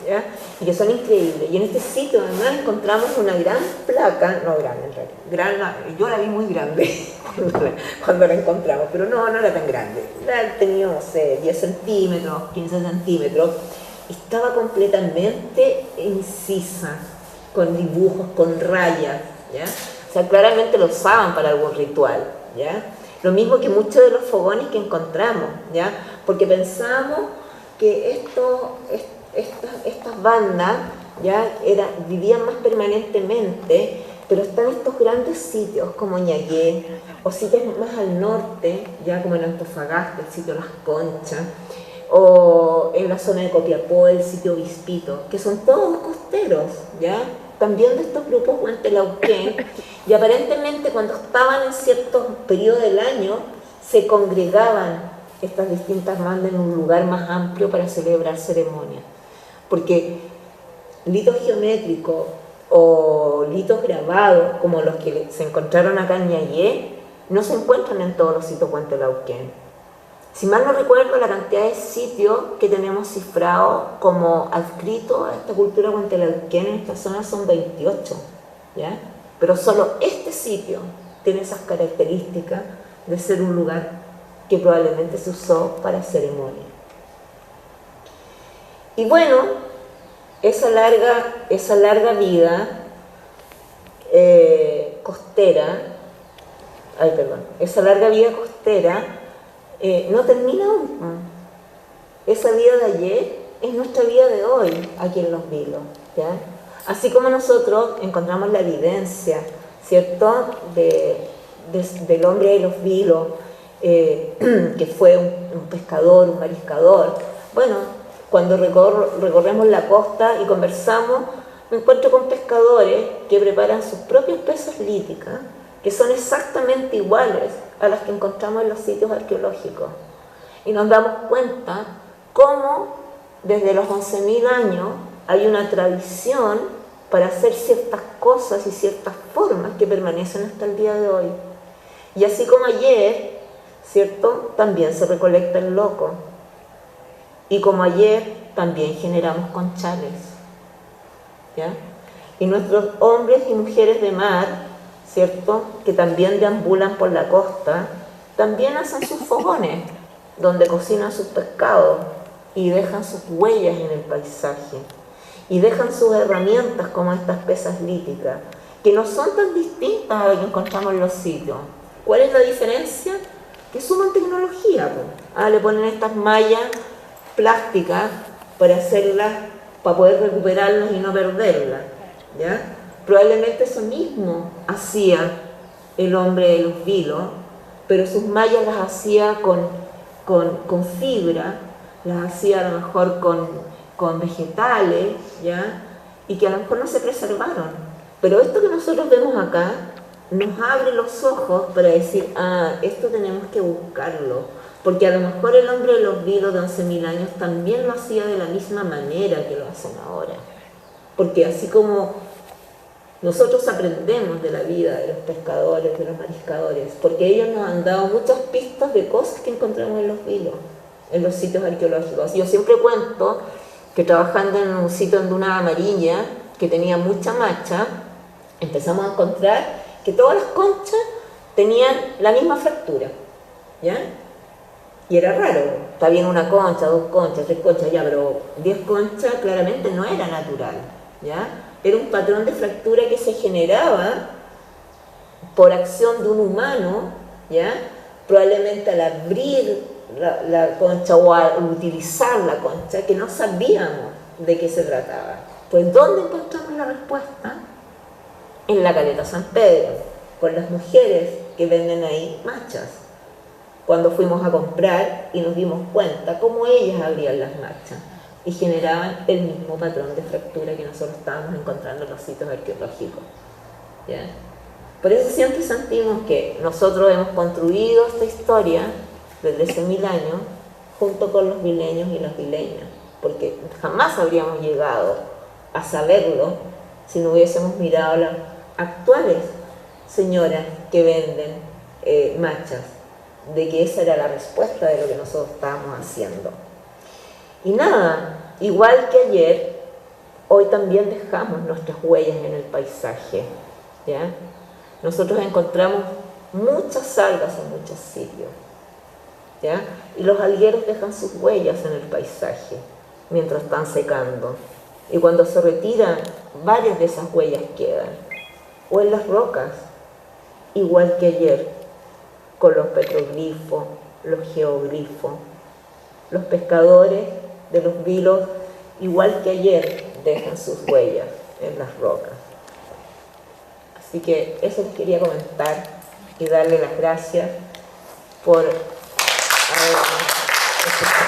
¿ya? Y que son increíbles. Y en este sitio además encontramos una gran placa, no grande en realidad, yo la vi muy grande cuando la encontramos, pero no era tan grande. La tenía, no sé, 10 centímetros, 15 centímetros. Estaba completamente incisa, con dibujos, con rayas, ¿ya? O sea, claramente lo usaban para algún ritual, ¿ya? Lo mismo que muchos de los fogones que encontramos, ¿ya? Porque pensamos que estas bandas, ¿ya? Vivían más permanentemente, pero están estos grandes sitios como Ñagué, o sitios más al norte, ya como en Antofagasta, el sitio Las Conchas, o en la zona de Copiapó, el sitio Obispito, que son todos costeros, ¿ya? También de estos grupos Huantelauquén, y aparentemente cuando estaban en ciertos periodos del año, se congregaban estas distintas bandas en un lugar más amplio para celebrar ceremonias. Porque litos geométricos o litos grabados, como los que se encontraron acá en Ñagué, no se encuentran en todos los sitios Huantelauquén. Si mal no recuerdo, la cantidad de sitios que tenemos cifrados como adscritos a esta cultura huantelauquén en esta zona son 28, ¿ya? Pero solo este sitio tiene esas características de ser un lugar que probablemente se usó para ceremonia. Y bueno, esa larga vida costera, esa larga vida costera no termina aún. Esa vida de ayer es nuestra vida de hoy aquí en Los Vilos, ¿ya? Así como nosotros encontramos la evidencia, ¿cierto?, del hombre de Los Vilos, que fue un pescador, un mariscador. Bueno, cuando recorremos la costa y conversamos, me encuentro con pescadores que preparan sus propias pesas líticas, que son exactamente iguales a las que encontramos en los sitios arqueológicos. Y nos damos cuenta cómo desde los 11.000 años hay una tradición para hacer ciertas cosas y ciertas formas que permanecen hasta el día de hoy. Y así como ayer, ¿cierto?, también se recolecta el loco. Y como ayer, también generamos conchales, ¿ya? Y nuestros hombres y mujeres de mar, ¿cierto?, que también deambulan por la costa, también hacen sus fogones, donde cocinan sus pescados y dejan sus huellas en el paisaje. Y dejan sus herramientas como estas pesas líticas, que no son tan distintas a lo que encontramos en los sitios. ¿Cuál es la diferencia? Que suman tecnología, le ponen estas mallas plásticas para poder recuperarlas y no perderlas, ¿ya? Probablemente eso mismo hacía el hombre de Los Vilos, pero sus mallas las hacía con fibra, las hacía a lo mejor con vegetales, ¿ya? Y que a lo mejor no se preservaron. Pero esto que nosotros vemos acá nos abre los ojos para decir, esto tenemos que buscarlo, porque a lo mejor el hombre de Los Vilos de 11.000 años también lo hacía de la misma manera que lo hacen ahora. Porque así como nosotros aprendemos de la vida de los pescadores, de los mariscadores, porque ellos nos han dado muchas pistas de cosas que encontramos en Los Vilos, en los sitios arqueológicos. Yo siempre cuento que trabajando en un sitio en Duna Amarilla, que tenía mucha macha, empezamos a encontrar que todas las conchas tenían la misma fractura, ¿ya? Y era raro, está bien una concha, 2 conchas, 3 conchas, ya, pero 10 conchas claramente no era natural, ¿ya? Era un patrón de fractura que se generaba por acción de un humano, ¿ya? Probablemente al abrir la concha o al utilizar la concha, que no sabíamos de qué se trataba. Pues, ¿dónde encontramos la respuesta? En la caleta San Pedro, con las mujeres que venden ahí machas. Cuando fuimos a comprar y nos dimos cuenta cómo ellas abrían las machas y generaban el mismo patrón de fractura que nosotros estábamos encontrando en los sitios arqueológicos. ¿Ya? Por eso siempre sentimos que nosotros hemos construido esta historia desde hace 1000 años junto con los vileños y las vileñas, porque jamás habríamos llegado a saberlo si no hubiésemos mirado a las actuales señoras que venden machas, de que esa era la respuesta de lo que nosotros estábamos haciendo. Y nada, igual que ayer, hoy también dejamos nuestras huellas en el paisaje, ¿ya? Nosotros encontramos muchas algas en muchos sitios, ¿ya? Y los algueros dejan sus huellas en el paisaje mientras están secando. Y cuando se retiran, varias de esas huellas quedan. O en las rocas, igual que ayer, con los petroglifos, los geoglifos. Los pescadores de los vilos, igual que ayer, dejan sus huellas en las rocas. Así que eso les quería comentar y darle las gracias por haberme escuchado.